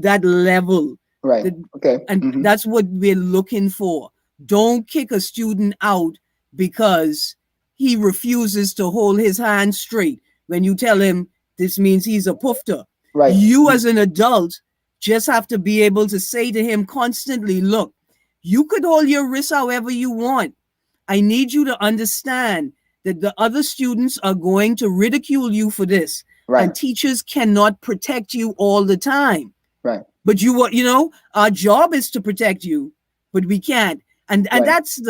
that level. Right. Okay. And Mhm. that's what we're looking for. Don't kick a student out because he refuses to hold his hand straight when you tell him this means he's a pufter. Right. You as an adult just have to be able to say to him constantly, look, you could hold your wrist however you want. I need you to understand that the other students are going to ridicule you for this. Right. And teachers cannot protect you all the time. Right. But our job is to protect you, but we can't. And Right. that's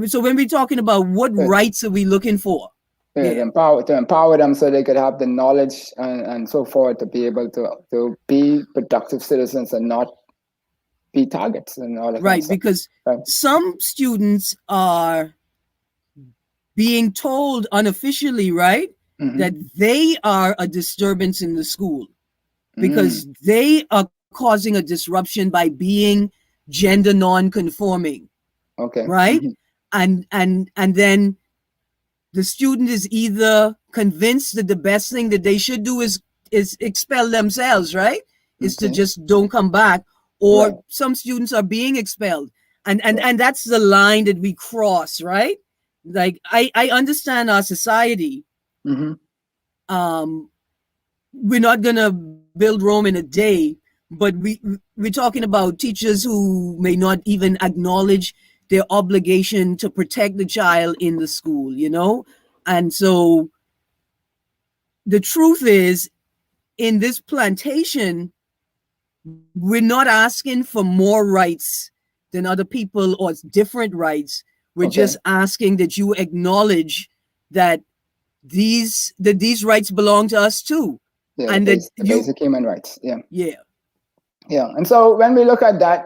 so when we're talking about what Good. rights are we looking for? To empower them so they could have the knowledge and so forth to be able to be productive citizens and not be targets and all that. Right, because right. Some students are being told unofficially, right, that they are a disturbance in the school because they are causing a disruption by being gender non-conforming. Okay. Right? And then the student is either convinced that the best thing that they should do is expel themselves, right? Is to just don't come back, or right. some students are being expelled. And that's the line that we cross, right? Like I understand our society. We're not gonna build Rome in a day, but we're talking about teachers who may not even acknowledge their obligation to protect the child in the school, And so the truth is, in this plantation, we're not asking for more rights than other people or different rights. We're just asking that you acknowledge that these rights belong to us too. Yeah, and the basic human rights. Yeah. Yeah. Yeah. And so when we look at that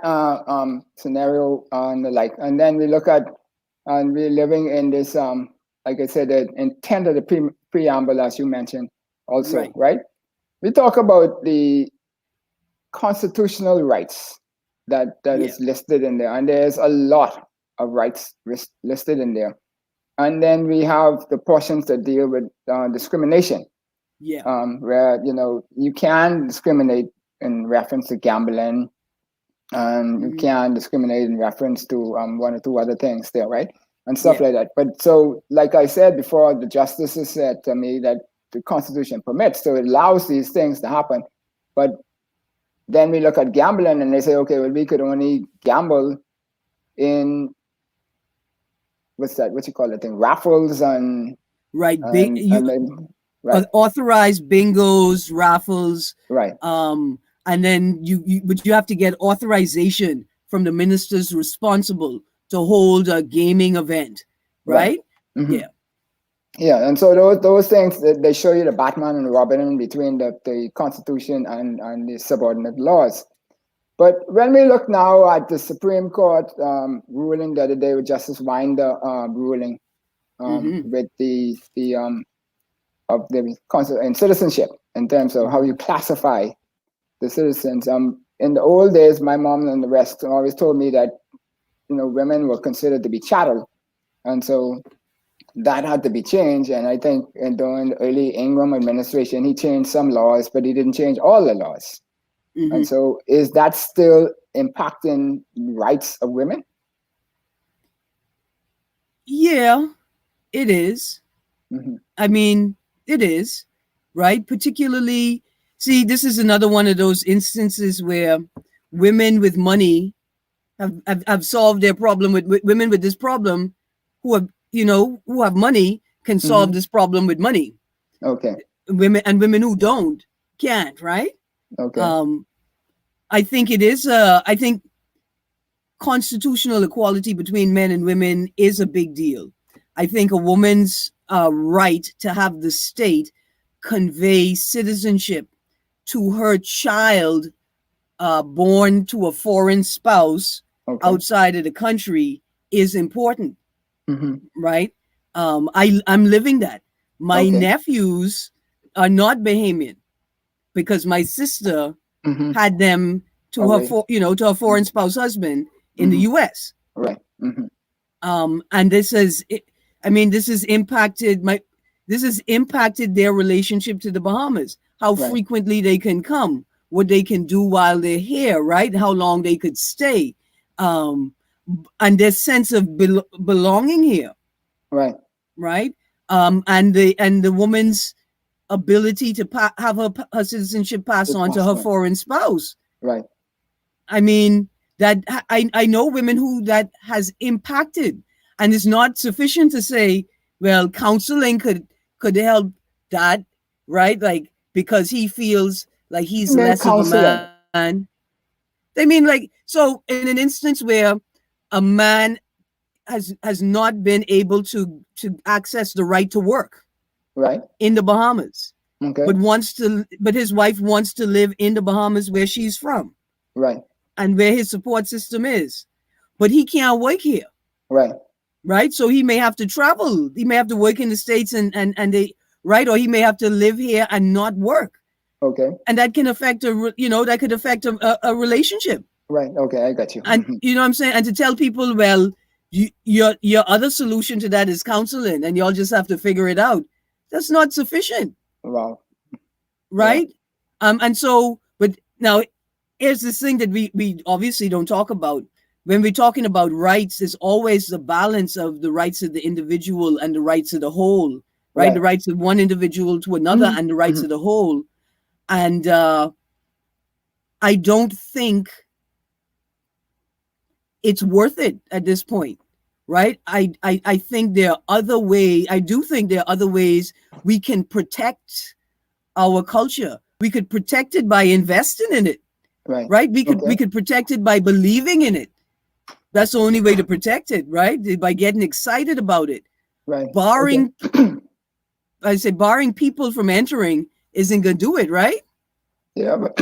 scenario and then we look at, and we're living in this, like I said, the intent of the preamble, as you mentioned also, right? We talk about the constitutional rights that is listed in there. And there's a lot of rights listed in there. And then we have the portions that deal with discrimination. Yeah. Where, you can discriminate in reference to gambling, and you can discriminate in reference to one or two other things there, right? And stuff like that. But so, like I said before, the justices said to me that the Constitution permits, so it allows these things to happen. But then we look at gambling and they say, okay, well, we could only gamble in, what you call it thing, raffles and right, authorized bingos, raffles, right. And then but you have to get authorization from the ministers responsible to hold a gaming event, right? Yeah, and so those things, they show you the Batman and Robin in between the Constitution and the subordinate laws. But when we look now at the Supreme Court ruling the other day with Justice Winder ruling with the of the concept in citizenship, in terms of how you classify the citizens. In the old days, my mom and the rest always told me that women were considered to be chattel, and so that had to be changed. And I think during the early Ingram administration, he changed some laws, but he didn't change all the laws. And so, is that still impacting rights of women? Yeah, it is. I mean, it is, right? Particularly, see, this is another one of those instances where women with money have solved their problem with women with this problem who have money can solve this problem with money. Okay. Women who don't can't, right? Okay. I think it is. I think constitutional equality between men and women is a big deal. I think a woman's right to have the state convey citizenship to her child born to a foreign spouse outside of the country is important, right? I'm living that. My nephews are not Bahamian because my sister had them to her foreign spouse husband in the U.S. Right. And this has impacted their relationship to the Bahamas. How frequently they can come, what they can do while they're here, right? How long they could stay, and their sense of belonging here, right? And the woman's ability to have her citizenship passed on to her foreign spouse, right? I mean, that I know women who that has impacted, and it's not sufficient to say Well, counseling could help that, right? Like, because he feels like he's Men less of a counseling. man. They mean, like, so in an instance where a man has not been able to access the right to work Right. in the Bahamas, Okay. but his wife wants to live in the Bahamas where she's from Right. and where his support system is, but he can't work here, Right. right? So he may have to travel. He may have to work in the States and they, right, or he may have to live here and not work, Okay. and that can affect that could affect a relationship. Right. Okay. I got you. And you know what I'm saying? And to tell people, well, your other solution to that is counseling, and y'all just have to figure it out. That's not sufficient, Wow. right? And so, but now here's this thing that we obviously don't talk about. When we're talking about rights, it's always the balance of the rights of the individual and the rights of the whole, right? Right. The rights of one individual to another and the rights of the whole. And I don't think it's worth it at this point, right? I think there are other ways. I do think there are other ways we can protect our culture. We could protect it by investing in it, Right. right? We could protect it by believing in it. That's the only way to protect it, right? By getting excited about it. Right. Barring, barring people from entering isn't gonna do it, right? Yeah, but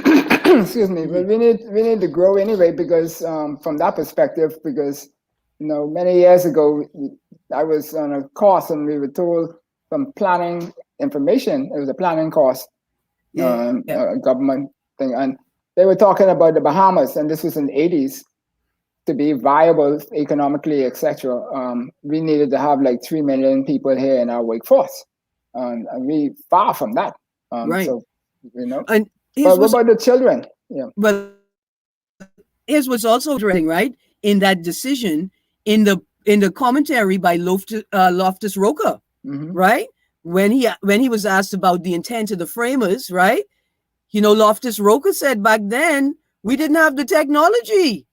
excuse me, but we need to grow anyway, because from that perspective, because many years ago I was on a course and we were told from planning information, it was a planning course, a government thing, and they were talking about the Bahamas, and this was in the 80s, to be viable economically, etc. We needed to have like 3 million people here in our workforce, and we far from that. Right. So And but what about the children? Yeah. But here's what's also interesting, right? In that decision, in the commentary by Loftus Roca, right? When he was asked about the intent of the framers, right? Loftus Roca said back then we didn't have the technology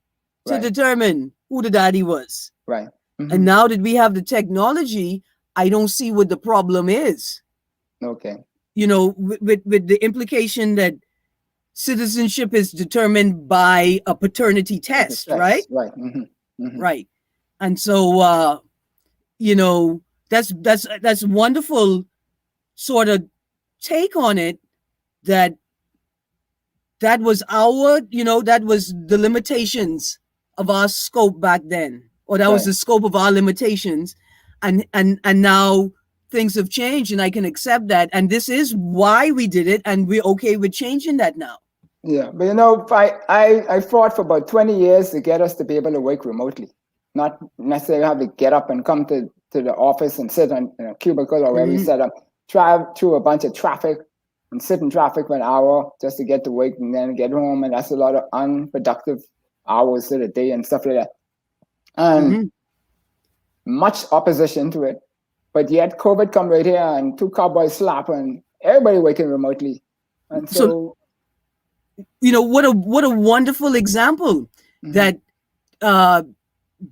to determine who the daddy was. Right. And now that we have the technology, I don't see what the problem is. Okay. With the implication that citizenship is determined by a paternity test, right? Right. Right. And so, that's wonderful sort of take on it, that was that was the limitations of our scope back then, or that was the scope of our limitations. And now things have changed and I can accept that. And this is why we did it. And we're okay with changing that now. Yeah. But I fought for about 20 years to get us to be able to work remotely, not necessarily have to get up and come to the office and sit on a cubicle or wherever we set up, drive through a bunch of traffic and sit in traffic for an hour just to get to work and then get home. And that's a lot of unproductive hours of the day and stuff like that. And much opposition to it. But yet COVID come right here and two cowboys slap and everybody working remotely. And so what a wonderful example that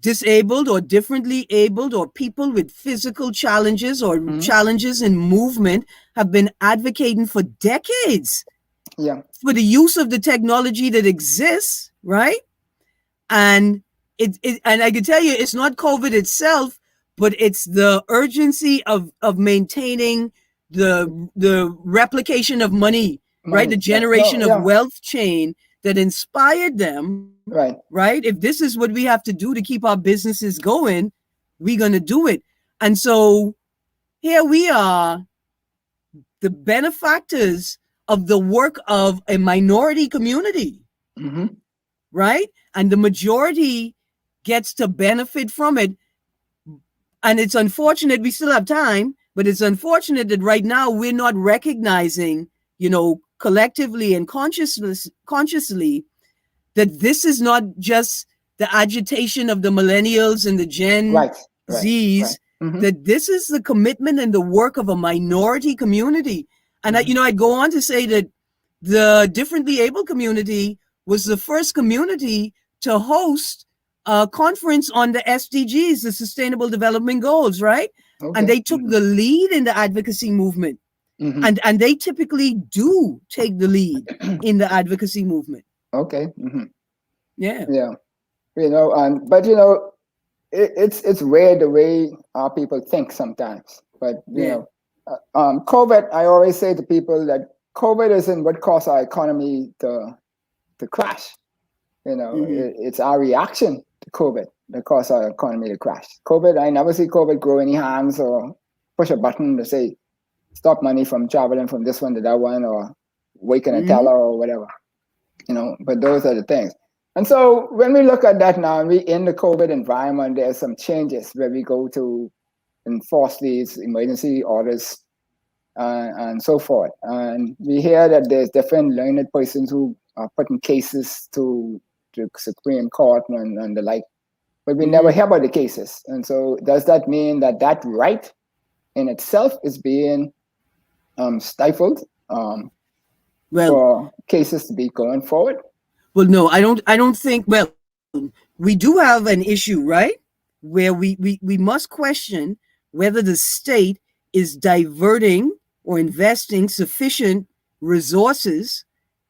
disabled or differently abled or people with physical challenges or challenges in movement have been advocating for decades for the use of the technology that exists, right? And and I can tell you, it's not COVID itself, but it's the urgency of maintaining the replication of money, right? The generation of wealth chain that inspired them, right? If this is what we have to do to keep our businesses going, we're going to do it. And so here we are, the benefactors of the work of a minority community, right? And the majority gets to benefit from it. And it's unfortunate, we still have time, but it's unfortunate that right now we're not recognizing, collectively and consciously, that this is not just the agitation of the millennials and the Gen Zs, that this is the commitment and the work of a minority community. And I'd go on to say that the differently able community was the first community to host conference on the SDGs, the Sustainable Development Goals, right? Okay. And they took the lead in the advocacy movement. Mhm. And they typically do take the lead in the advocacy movement. Okay. Mhm. Yeah. Yeah. But it's weird the way our people think sometimes. But Yeah. COVID. I always say to people that COVID isn't what caused our economy to crash. It's our reaction to COVID that caused our economy to crash. COVID. I never see COVID grow any hands or push a button to say stop money from traveling from this one to that one or waking a teller or whatever. But those are the things. And so when we look at that now, and we in the COVID environment, there's some changes where we go to enforce these emergency orders and so forth. And we hear that there's different learned persons who are putting cases to Supreme Court and the like, but we never hear about the cases. And so does that mean that right in itself is being stifled for cases to be going forward? Well, no, I don't think. Well, we do have an issue, right, where we must question whether the state is diverting or investing sufficient resources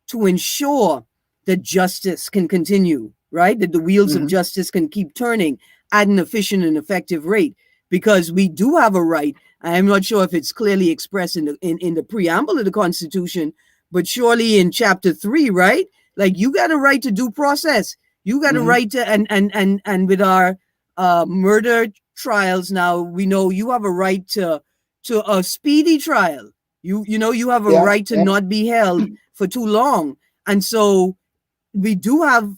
to ensure that justice can continue, right? That the wheels of justice can keep turning at an efficient and effective rate. Because we do have a right. I'm not sure if it's clearly expressed in the preamble of the Constitution, but surely in Chapter 3, right? Like, you got a right to due process. You got a right to, and with our murder trials now, we know you have a right to a speedy trial. You have a right to not be held for too long. And so we do have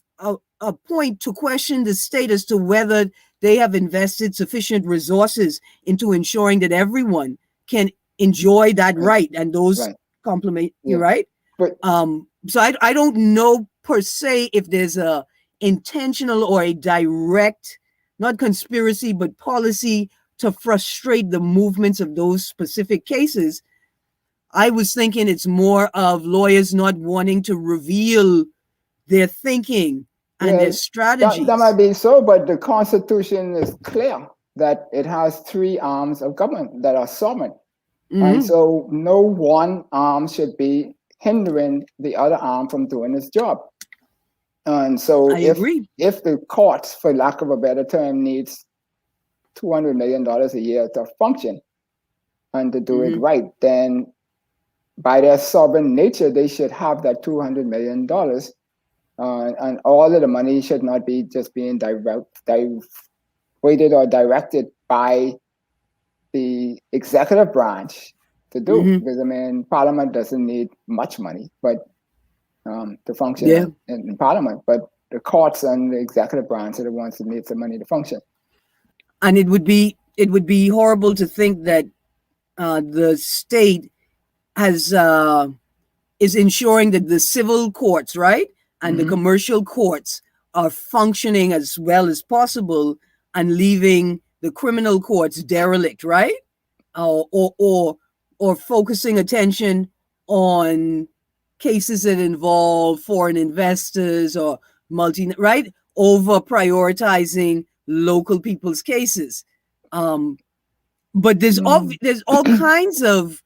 a point to question the state as to whether they have invested sufficient resources into ensuring that everyone can enjoy that right, and those complement you, right? But, so I don't know per se if there's a intentional or a direct, not conspiracy, but policy to frustrate the movements of those specific cases. I was thinking it's more of lawyers not wanting to reveal their thinking and their strategies. That might be so, but the Constitution is clear that it has 3 arms of government that are sovereign. And so no one arm should be hindering the other arm from doing its job. And so if the courts, for lack of a better term, needs $200 million a year to function and to do it right, then by their sovereign nature, they should have that $200 million. And all of the money should not be just being diverted or directed by the executive branch to do. Because, I mean, Parliament doesn't need much money but to function in Parliament. But the courts and the executive branch are the ones that need the money to function. And it would be horrible to think that the state is ensuring that the civil courts, right, and the commercial courts are functioning as well as possible, and leaving the criminal courts derelict, right, or focusing attention on cases that involve foreign investors or right, over prioritizing local people's cases. But there's all kinds of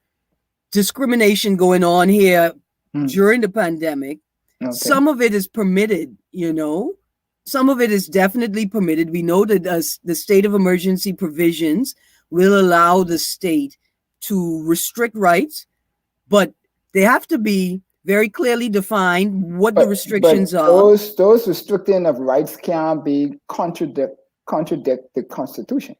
discrimination going on here during the pandemic. Some of it is permitted, some of it is definitely permitted. We know that the state of emergency provisions will allow the state to restrict rights, but they have to be very clearly defined what the restrictions are. Those restricting of rights can't be contradict the Constitution.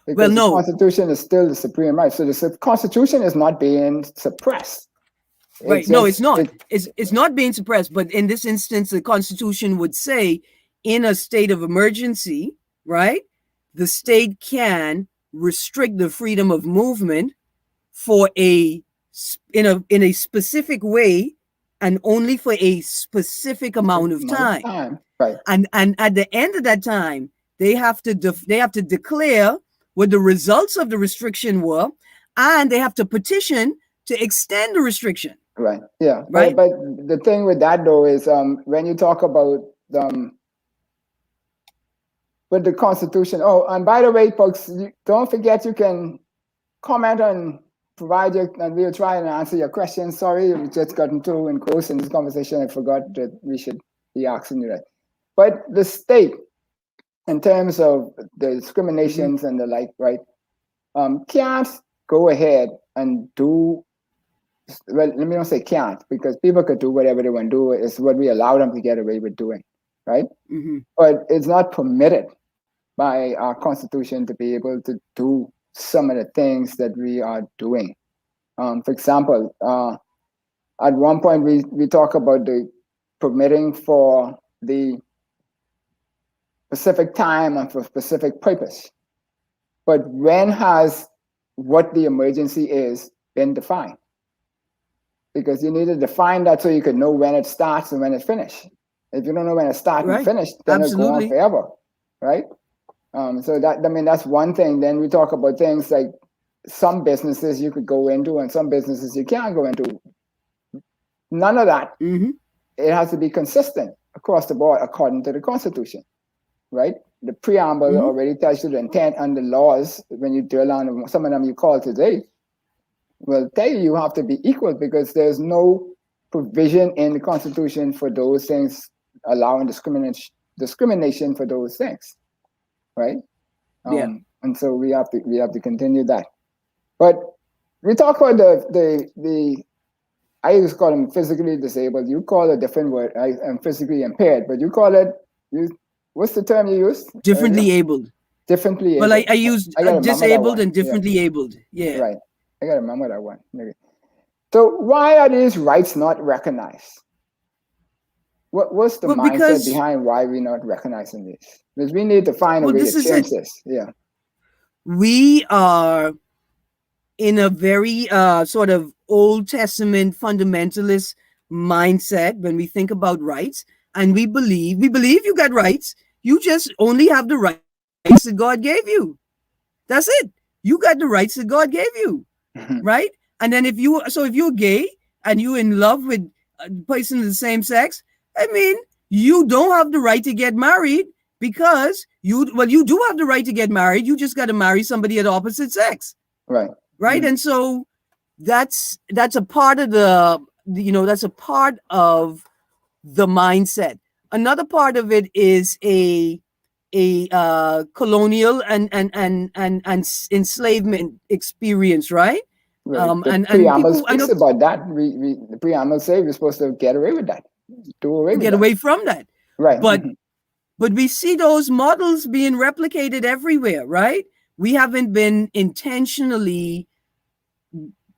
Because the Constitution is still the supreme right. So the Constitution is not being suppressed. It's not. It's not being suppressed. But in this instance, the Constitution would say, in a state of emergency, right, the state can restrict the freedom of movement for in a specific way, and only for a specific amount of time. Right. And at the end of that time, they have to declare what the results of the restriction were, and they have to petition to extend the restriction. Right. Yeah. Right. But the thing with that though is when you talk about with the Constitution. Oh, and by the way, folks, don't forget you can comment and provide your, and we'll try and answer your questions. Sorry, we just gotten too engrossed in this conversation. I forgot that we should be asking you that. But the state, in terms of the discriminations and the like, right, can't go ahead and do, well, let me not say can't, because people could do whatever they want to do. It's what we allow them to get away with doing, right? But it's not permitted by our Constitution to be able to do some of the things that we are doing. For example, at one point we talk about the permitting for the specific time and for specific purpose. But when has what the emergency is been defined? Because you need to define that so you can know when it starts and when it finishes. If you don't know when it starts and finish, then it's going on forever, right? So that, I mean, that's one thing. Then we talk about things like some businesses you could go into and some businesses you can't go into. None of that. It has to be consistent across the board according to the Constitution, right? The preamble already tells you the intent and the laws. When you drill on some of them you call today, will tell you have to be equal, because there's no provision in the Constitution for those things allowing discrimination for those things, right? And so we have to continue that. But we talk about the I used to call them physically disabled. You call it a different word. I am physically impaired, but you call it, what's the term you use? Differently abled. Differently able. Well, I used disabled and differently abled. Yeah. Right. I gotta remember that one. Maybe. So why are these rights not recognized? What's the mindset behind why we're not recognizing this? Because we need to find a way to change this. Yeah. We are in a very sort of Old Testament fundamentalist mindset when we think about rights, and we believe you got rights. You just only have the rights that God gave you. That's it. You got the rights that God gave you, right? And then if you're gay and you're in love with a person of the same sex, I mean, you don't have the right to get married, because you do have the right to get married. You just got to marry somebody of the opposite sex. Right. Right. And so that's a part of that's a part of the mindset. Another part of it is a colonial and enslavement experience, right? Right. The preamble speaks about that. The preamble says we're supposed to get away with that. Get away from that. Right. But we see those models being replicated everywhere, right? We haven't been intentionally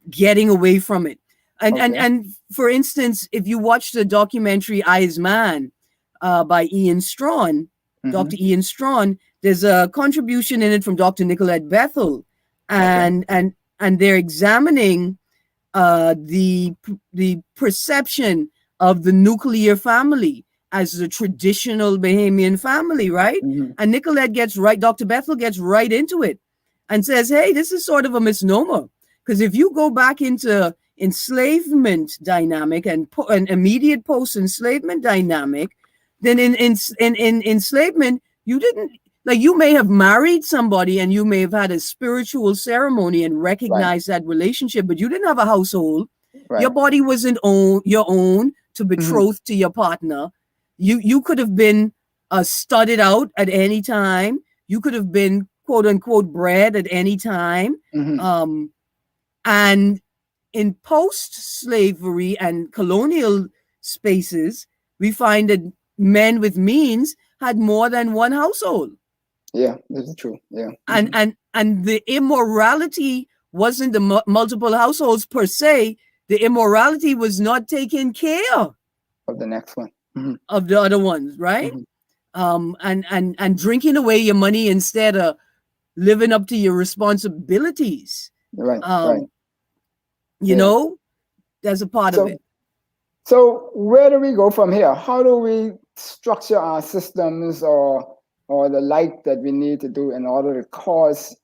getting away from it. And for instance, if you watch the documentary I Is Man by Ian Strawn, Dr. Ian Strawn, there's a contribution in it from Dr. Nicolette Bethel, and they're examining the perception of the nuclear family as the traditional Bahamian family, right? And Nicolette Dr. Bethel gets right into it and says, hey, this is sort of a misnomer. Because if you go back into enslavement dynamic and immediate post-enslavement dynamic, then in enslavement, you may have married somebody and you may have had a spiritual ceremony and recognized that relationship, but you didn't have a household. Right. Your body wasn't your own to betroth to your partner. You could have been studded out at any time. You could have been quote unquote bred at any time. And in post-slavery and colonial spaces, we find that men with means had more than one household. Yeah, that's true. Yeah. And the immorality wasn't the multiple households per se. The immorality was not taking care of the next one. Of the other ones, right? And drinking away your money instead of living up to your responsibilities. Right. You know, that's a part of it. So where do we go from here? How do we structure our systems or the like that we need to do in order to cause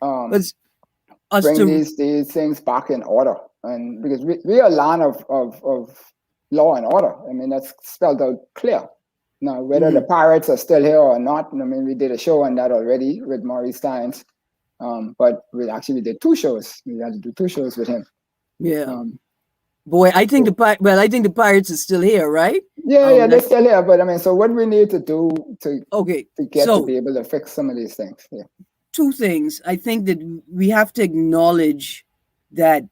bring these things back in order? And because we are a land of law and order. I mean, that's spelled out clear. Now, whether the pirates are still here or not, I mean, we did a show on that already with Maurice Steins. But we did 2 shows. We had to do 2 shows with him. Yeah. Boy, I think the pirates are still here, right? Yeah, they're still here. But I mean, so what we need to do to be able to fix some of these things? Yeah. 2 things. I think that we have to acknowledge that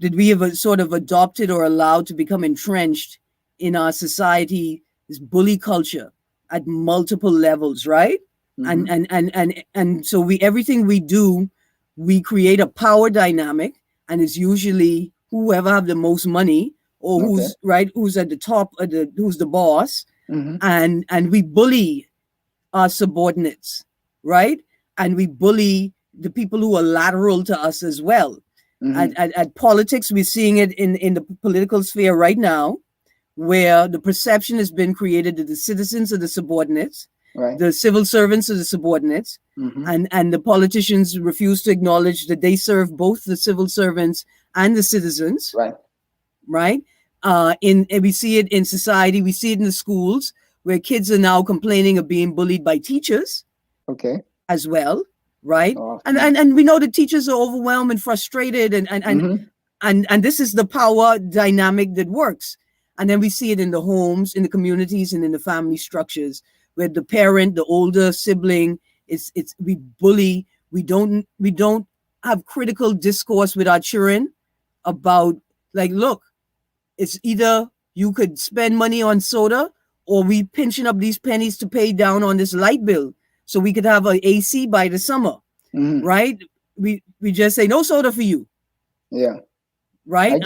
we have sort of adopted or allowed to become entrenched in our society, this bully culture at multiple levels, right? And so everything we do, we create a power dynamic, and it's usually whoever have the most money or who's at the top, who's the boss, and we bully our subordinates, right? And we bully the people who are lateral to us as well. At politics, we're seeing it in the political sphere right now, where the perception has been created that the citizens are the subordinates, the civil servants are the subordinates, and the politicians refuse to acknowledge that they serve both the civil servants and the citizens. Right? And we see it in society, we see it in the schools, where kids are now complaining of being bullied by teachers. As well, right? And we know that teachers are overwhelmed and frustrated, and this is the power dynamic that works. And then we see it in the homes, in the communities, and in the family structures, where the parent, the older sibling, we bully. We don't have critical discourse with our children about, like, look, it's either you could spend money on soda, or we pinching up these pennies to pay down on this light bill, so we could have an AC by the summer, right? We just say no soda for you. Yeah. Right.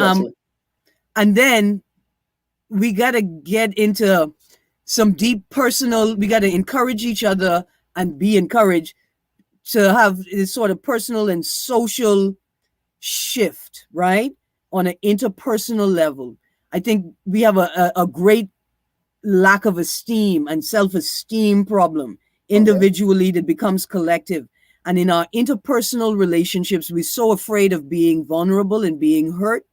And then we gotta get into some deep personal. We gotta encourage each other and be encouraged to have this sort of personal and social shift, right? On an interpersonal level. I think we have a great lack of esteem and self-esteem problem individually that becomes collective. And in our interpersonal relationships, we're so afraid of being vulnerable and being hurt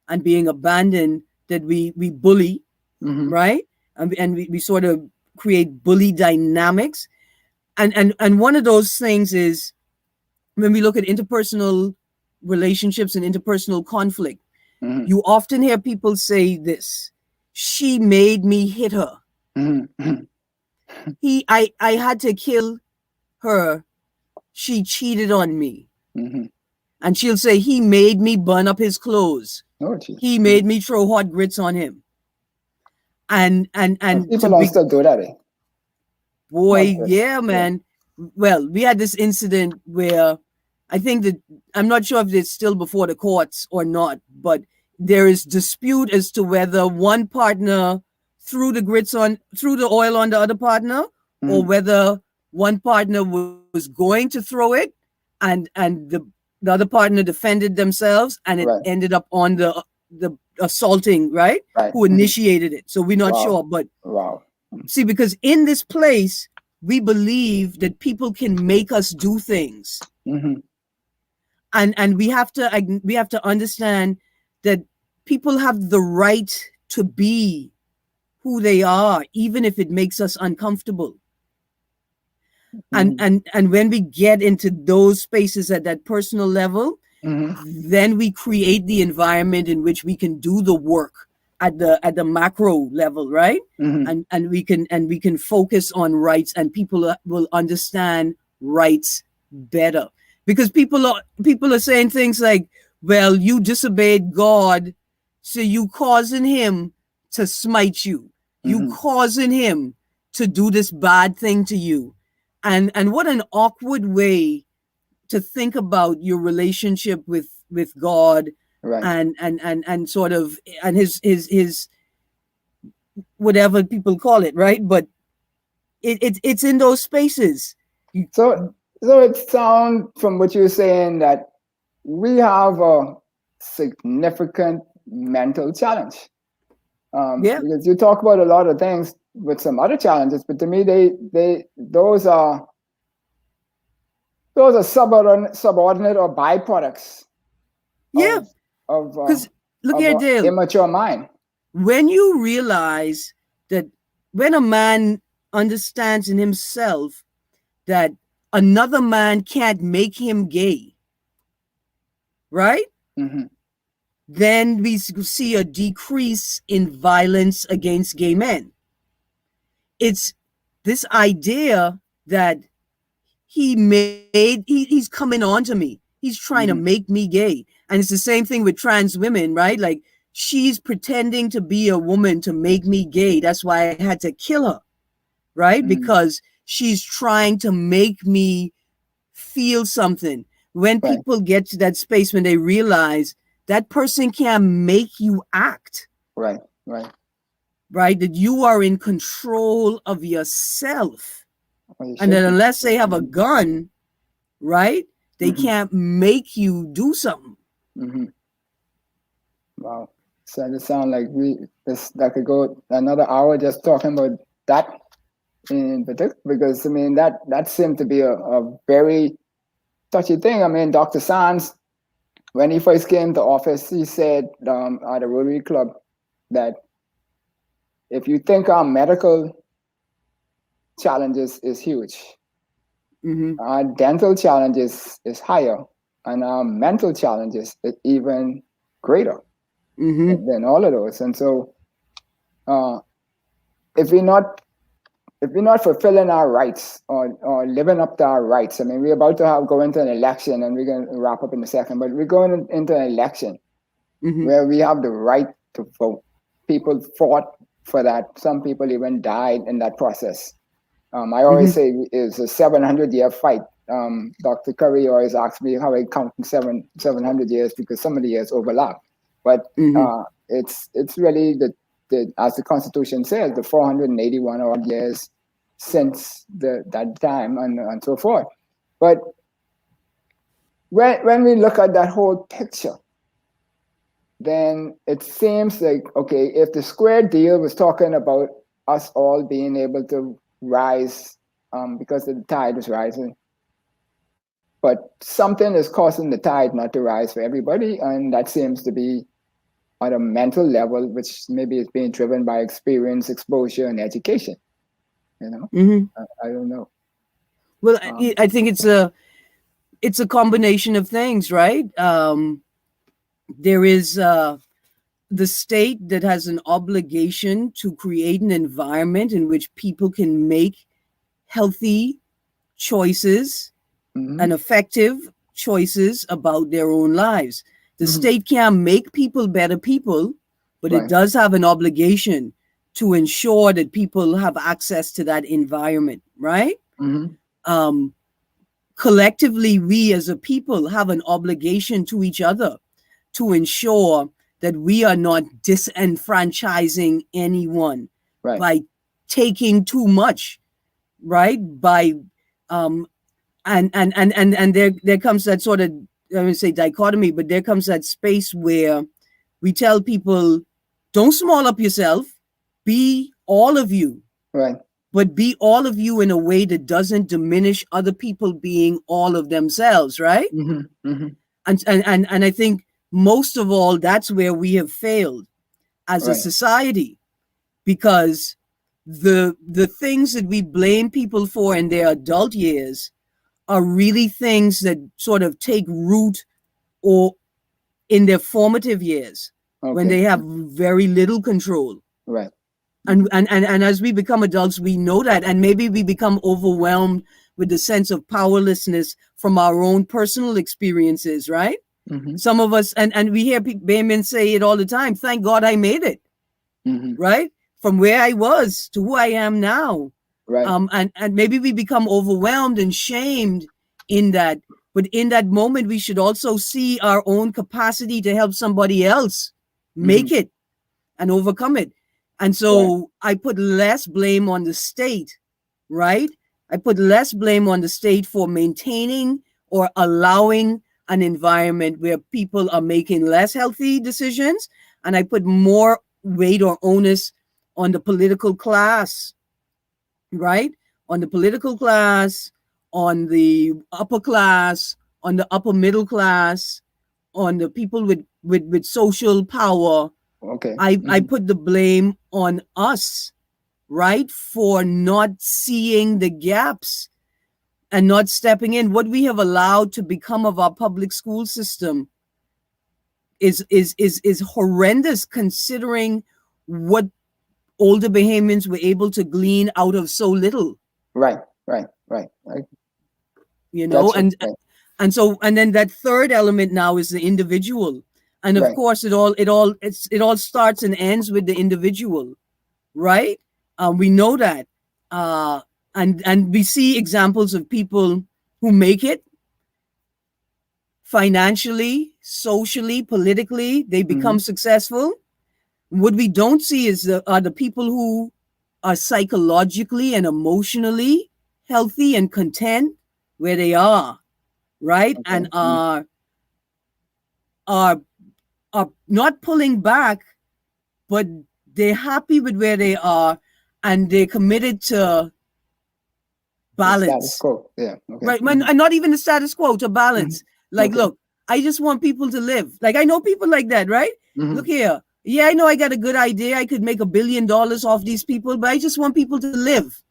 and being abandoned that we bully, right? And we sort of create bully dynamics. And one of those things is when we look at interpersonal relationships and interpersonal conflict, you often hear people say this: she made me hit her. I had to kill her. She cheated on me. And she'll say, he made me burn up his clothes. He made me throw hot grits on him. And people don't still do that. Boy, yeah, man. Well, we had this incident where I think that, I'm not sure if it's still before the courts or not, but there is dispute as to whether one partner threw the oil on the other partner, or whether one partner was going to throw it and the other partner defended themselves, and it ended up on the assaulting, right? Who initiated it. So we're not sure, but see, because in this place, we believe that people can make us do things. And we have to understand that people have the right to be who they are, even if it makes us uncomfortable. And when we get into those spaces at that personal level, then we create the environment in which we can do the work at the macro level, right? And we can focus on rights, and people will understand rights better, because people are saying things like, well, you disobeyed God, so you causing him to smite you, you causing him to do this bad thing to you. And what an awkward way to think about your relationship with God, and sort of, and his whatever people call it, right? But it's in those spaces. So it sounds from what you're saying that we have a significant mental challenge. Because you talk about a lot of things with some other challenges, but to me, those are subordinate or byproducts. Of look here, Dale. Immature mind. When you realize that when a man understands in himself that another man can't make him gay, right? Mm-hmm. Then we see a decrease in violence against gay men. It's this idea that he's coming on to me. He's trying to make me gay. And it's the same thing with trans women, right? Like, she's pretending to be a woman to make me gay. That's why I had to kill her, right? Because she's trying to make me feel something. When people get to that space, when they realize that person can make you act. Right. That you are in control of yourself. Well, you And that should be. unless they have a gun, right, they can't make you do something. Wow. So it sounds like that could go another hour just talking about that in particular, because I mean that seemed to be a very touchy thing. I mean, Dr. Sands, when he first came to office, he said at a Rotary Club that if you think our medical challenges is huge, our dental challenges is higher, and our mental challenges is even greater than all of those. And so, if we're not fulfilling our rights or living up to our rights, I mean, we're about to go into an election, and we're going to wrap up in a second, but we're going into an election where we have the right to vote. People fought for that. Some people even died in that process. I always say it's a 700-year fight. Dr. Curry always asks me how I count 700 years, because some of the years overlap. But it's really the as the Constitution says, the 481 odd years since that time and so forth. But when we look at that whole picture, then it seems like, okay, if the square deal was talking about us all being able to rise because the tide is rising, but something is causing the tide not to rise for everybody, and that seems to be at a mental level, which maybe is being driven by experience, exposure, and education. I don't know. Well, I think it's a combination of things, right? There is the state that has an obligation to create an environment in which people can make healthy choices and effective choices about their own lives. The state can't make people better people, but it does have an obligation to ensure that people have access to that environment, right? Collectively, we as a people have an obligation to each other to ensure that we are not disenfranchising anyone by taking too much, right? By and there comes that sort of, I would say, dichotomy, but there comes that space where we tell people, don't small up yourself, be all of you, but be all of you in a way that doesn't diminish other people being all of themselves, right? And I think most of all, that's where we have failed as a society, because the things that we blame people for in their adult years are really things that sort of take root or in their formative years when they have very little control. And as we become adults, we know that, and maybe we become overwhelmed with the sense of powerlessness from our own personal experiences, right? Some of us, and we hear women say it all the time, thank God I made it, right? From where I was to who I am now. And maybe we become overwhelmed and shamed in that. But in that moment, we should also see our own capacity to help somebody else make it and overcome it. And so I put less blame on the state, right? I put less blame on the state for maintaining or allowing an environment where people are making less healthy decisions. And I put more weight or onus on the political class, right? On the political class, on the upper class, on the upper middle class, on the people with social power. I put the blame on us right, for not seeing the gaps and not stepping in. What we have allowed to become of our public school system is horrendous, considering what older Bahamians were able to glean out of so little. Right. You know, Right. and then that third element now is the individual, and of Right. course it all starts and ends with the individual, right? We know that, and we see examples of people who make it financially, socially, politically. They become successful. What we don't see is are the people who are psychologically and emotionally healthy and content where they are, right? Okay. And are not pulling back, but they're happy with where they are, and they're committed to balance. Status quo. Yeah. Okay. Right. And not even the status quo, to balance. Like, Okay. look, I just want people to live. Like, I know people like that, right? Look here. Yeah, I know I got a good idea. I could make $1 billion off these people, but I just want people to live.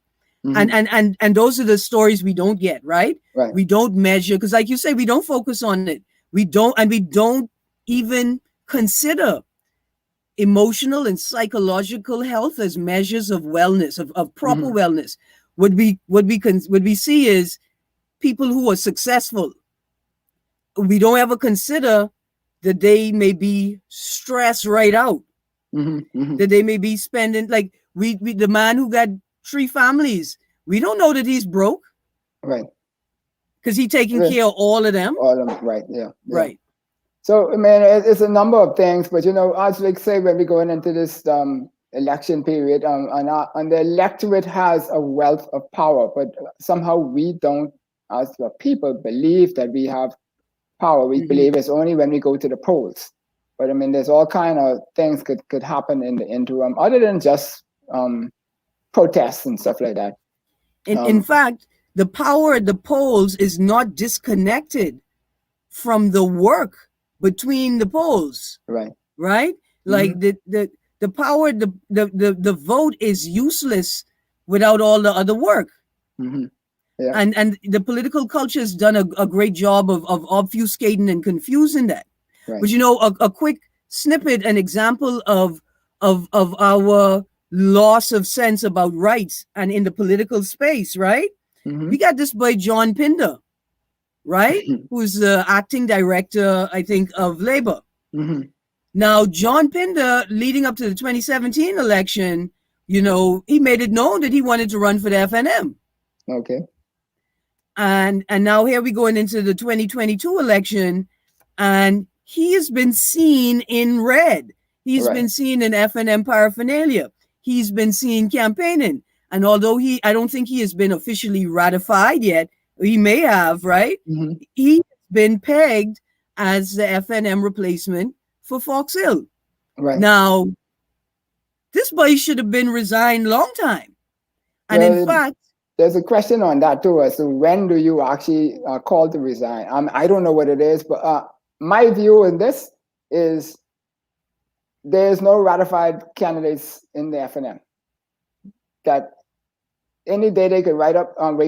And those are the stories we don't get, right? Right. We don't measure, because like you say, we don't focus on it. We don't even consider emotional and psychological health as measures of wellness, of proper wellness. What we see is people who are successful. We don't ever consider that they may be stressed right out. That they may be spending, like we the man who got 3 families, we don't know that he's broke. Right. Because he's taking care of all of them. All of them. Right. Yeah. Right. So, I mean, it's a number of things, but, you know, as we say, when we're going into this election period, and the electorate has a wealth of power, but somehow we don't, as the people, believe that we have power. We believe it's only when we go to the polls. But I mean, there's all kind of things could happen in the interim, other than just protests and stuff like that. In fact, the power at the polls is not disconnected from the work between the polls. Right. Right? Like the power, the vote is useless without all the other work. Yeah. And the political culture has done a great job of obfuscating and confusing that. Right. But, you know, a quick snippet, an example of our loss of sense about rights and in the political space, right? We got this boy, John Pinder, right? Who's the acting director, I think, of Labor. Now, John Pinder, leading up to the 2017 election, you know, he made it known that he wanted to run for the FNM. Okay. And now here we going into the 2022 election, and he has been seen in red. He's been seen in FNM paraphernalia. He's been seen campaigning. And although I don't think he has been officially ratified yet, he may have, right? He's been pegged as the FNM replacement for Fox Hill. Right. Now, this boy should have been resigned long time. And in fact, there's a question on that too, as to when do you actually call to resign? I don't know what it is, but my view in this is there's no ratified candidates in the FNM. That any day they could wake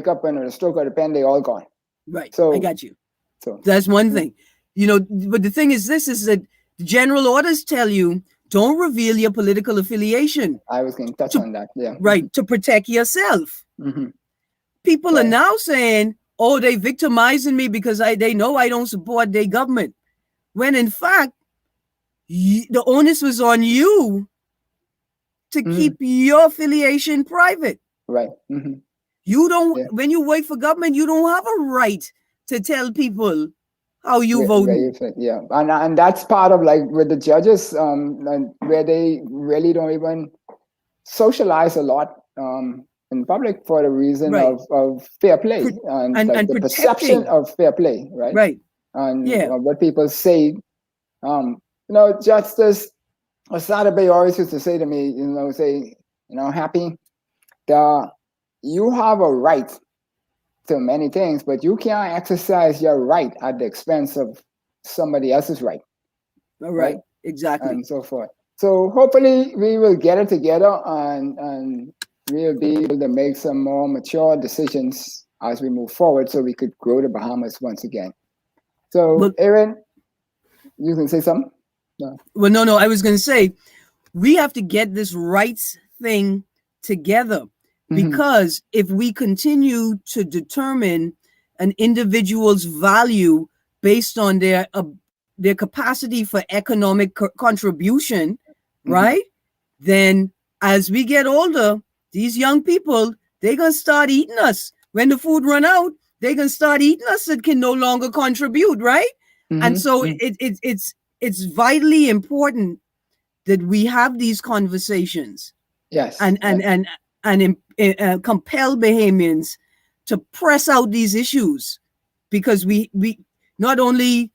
up and with a stroke of the pen, they all gone. Right. So I got you. So that's one thing. You know, but the thing is that general orders tell you don't reveal your political affiliation. I was going to touch on that. Yeah. Right. To protect yourself. People are now saying, oh, they victimizing me because they know I don't support their government. When in fact, the onus was on you to keep your affiliation private. Right. You don't, when you work for government, you don't have a right to tell people how you vote. Yeah. And that's part of, like, with the judges, where they really don't even socialize a lot in public for the reason of fair play and the perception of fair play, right? Right. And what people say. You know, Justice Osadabe always used to say to me, Happy, you have a right to many things, but you can't exercise your right at the expense of somebody else's right. Right? Exactly. And so forth. So hopefully we will get it together and we'll be able to make some more mature decisions as we move forward so we could grow the Bahamas once again. So, Well- Erin, you can say something? No. Well, no, I was going to say, we have to get this rights thing together, because if we continue to determine an individual's value based on their capacity for economic contribution, right? Then as we get older, these young people, they're going to start eating us. When the food run out, they're going to start eating us that can no longer contribute, right? And so it's vitally important that we have these conversations. Yes. And compel Bahamians to press out these issues, because we not only,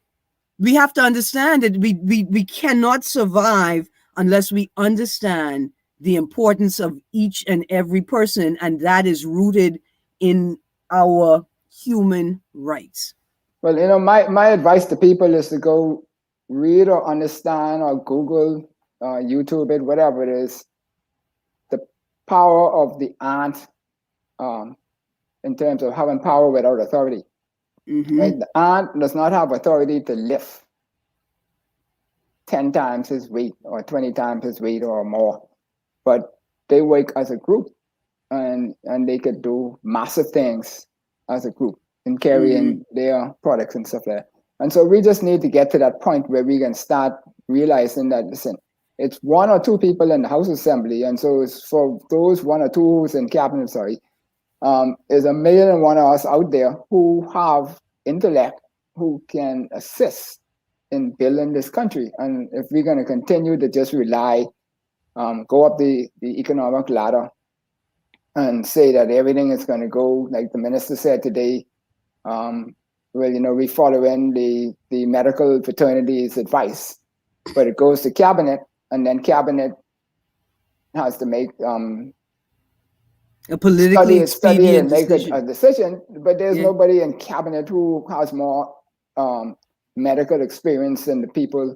we have to understand that we cannot survive unless we understand the importance of each and every person, and that is rooted in our human rights. Well, you know, my advice to people is to go read or understand or Google, YouTube it, whatever it is, the power of the ant, in terms of having power without authority. Right? The ant does not have authority to lift 10 times his weight or 20 times his weight or more, but they work as a group, and they could do massive things as a group in carrying their products and stuff like that. And so we just need to get to that point where we can start realizing that, listen, it's one or two people in the House Assembly, and so it's for those one or two who's in cabinet, is 1,000,001 of us out there who have intellect, who can assist in building this country. And if we're going to continue to just rely, go up the economic ladder and say that everything is going to go, like the minister said today, well, you know, we follow in the medical fraternity's advice, but it goes to cabinet, and then cabinet has to make a politically study and expedient make decision. a decision. But there's nobody in cabinet who has more medical experience than the people,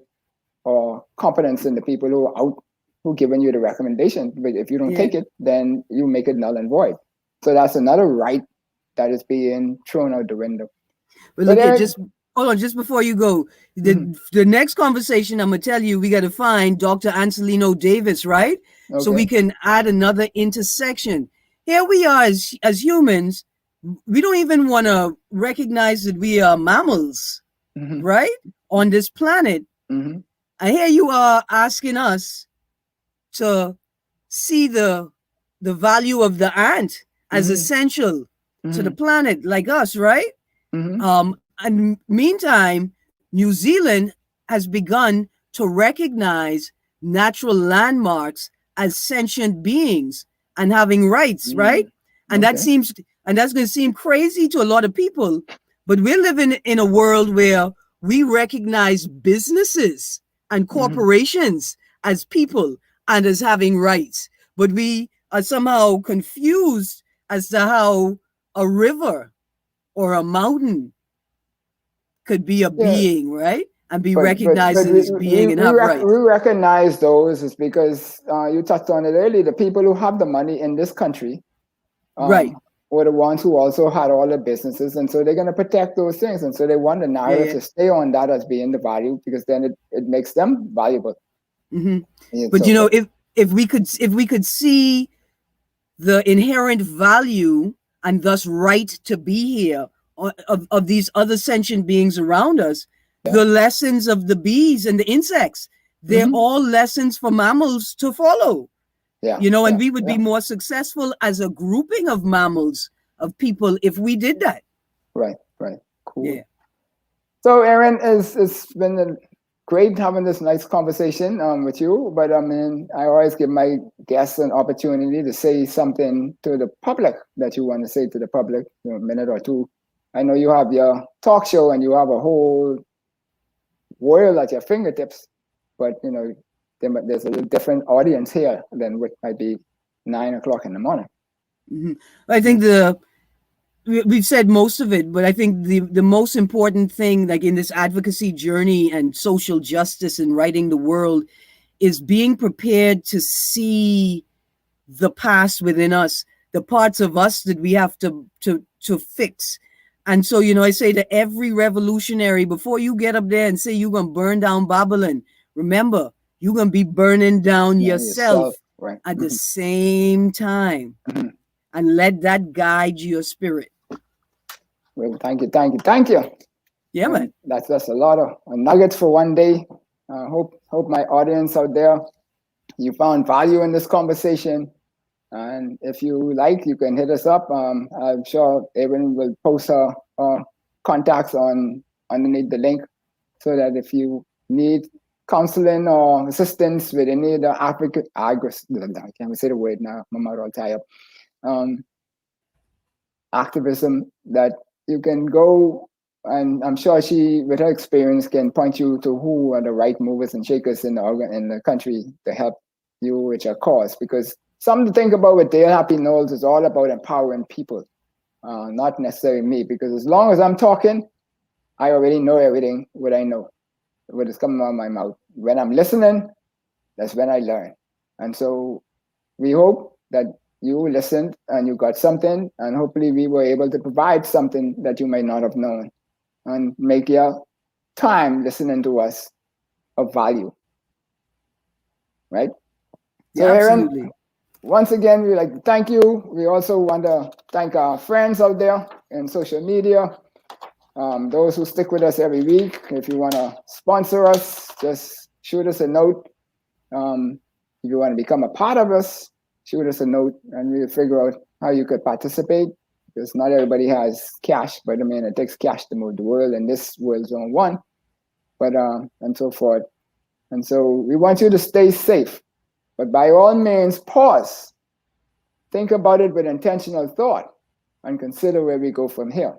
or competence in the people who are out, who giving you the recommendation. But if you don't take it, then you make it null and void. So that's another right that is being thrown out the window. But look, hold on, just before you go, the next conversation, I'm gonna tell you, we got to find Dr. Ancelino Davis, right? Okay. So we can add another intersection. Here we are as humans, we don't even want to recognize that we are mammals, right, on this planet. And here you are asking us to see the value of the ant as essential to the planet, like us, right? And meantime, New Zealand has begun to recognize natural landmarks as sentient beings and having rights, right? And that's going to seem crazy to a lot of people, but we're living in a world where we recognize businesses and corporations as people and as having rights, but we are somehow confused as to how a river or a mountain could be a being, right? And be recognized as being and have rights. We recognize those is because you touched on it earlier. The people who have the money in this country, right, were the ones who also had all the businesses, and so they're going to protect those things. And so they want the narrative to stay on that as being the value, because then it makes them valuable. But you know, if we could see the inherent value and thus right to be here of these other sentient beings around us, the lessons of the bees and the insects, they're all lessons for mammals to follow. You know, and we would be more successful as a grouping of mammals, of people, if we did that. Right. Cool. So, Erin, it's been great having this nice conversation with you. But I mean, I always give my guests an opportunity to say something to the public that you want to say to the public, you know, a minute or two. I know you have your talk show and you have a whole world at your fingertips, but you know, there's a different audience here than what might be 9 o'clock in the morning. I think we've said most of it, but I think the most important thing, like in this advocacy journey and social justice and righting the world, is being prepared to see the past within us, the parts of us that we have to fix. And so, I say to every revolutionary, before you get up there and say you're going to burn down Babylon, remember, you're going to be burning down yourself right. at the same time. And let that guide your spirit. Well, thank you. Yeah, man. That's a lot of nuggets for one day. Hope my audience out there, you found value in this conversation. And if you like, you can hit us up. I'm sure Erin will post her contacts underneath the link, so that if you need counseling or assistance with any of the I can't even say the word now, my mouth all tied up. Activism, that you can go, and I'm sure she, with her experience, can point you to who are the right movers and shakers in the country to help you with your cause. Because something to think about with Dale Happy Knowles is all about empowering people, not necessarily me. Because as long as I'm talking, I already know everything what I know, what is coming out of my mouth. When I'm listening, that's when I learn. And so we hope that you listened and you got something, and hopefully we were able to provide something that you might not have known, and make your time listening to us of value. Right? So Yeah, absolutely. Erin, once again, we'd like to thank you. We also want to thank our friends out there in social media, those who stick with us every week. If you want to sponsor us, just shoot us a note. If you want to become a part of us, shoot us a note, and we'll figure out how you could participate, because not everybody has cash, but I mean, it takes cash to move the world, and this world's on one, but and so forth. And so we want you to stay safe, but by all means, pause, think about it with intentional thought, and consider where we go from here.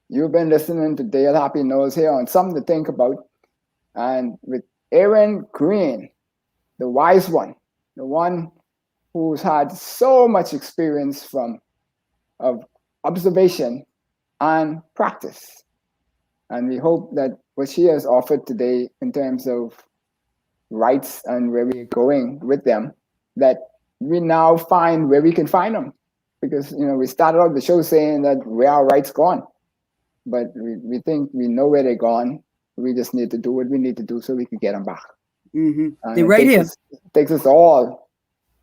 You've been listening to Dale Happy Knowles here on Something to Think About, and with Erin Greene, the wise one, the one who's had so much experience of observation and practice. And we hope that what she has offered today in terms of rights and where we're going with them, that we now find where we can find them. Because, we started out the show saying that where our rights gone, but we think we know where they're gone. We just need to do what we need to do so we can get them back. They're right here. It takes us all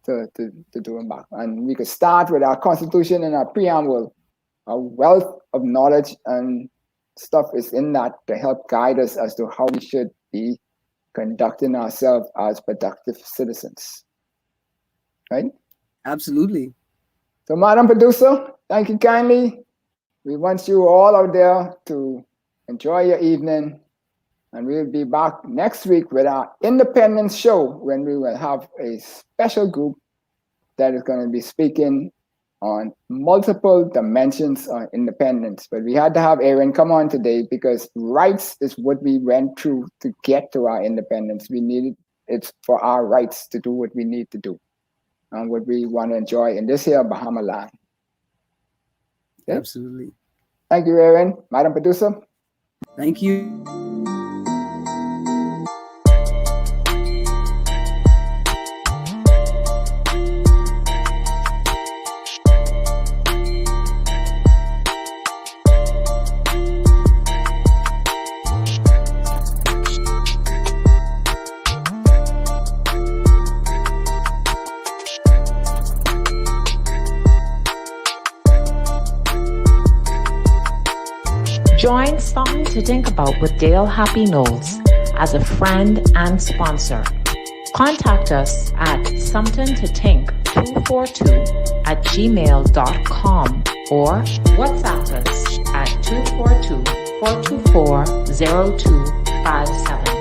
to do them back. And we could start with our Constitution and our preamble. A wealth of knowledge and stuff is in that to help guide us as to how we should be conducting ourselves as productive citizens. Right? Absolutely. So, Madam Producer, thank you kindly. We want you all out there to enjoy your evening. And we'll be back next week with our Independence Show, when we will have a special group that is going to be speaking on multiple dimensions on independence. But we had to have Erin come on today because rights is what we went through to get to our independence. We needed it for our rights to do what we need to do and what we want to enjoy in this here Bahama land. Okay? Absolutely. Thank you, Erin. Madam Producer. Thank you. Join Something to Think About with Dale Happy Knowles as a friend and sponsor. Contact us at something2think242@gmail.com or WhatsApp us at 242-424-0257.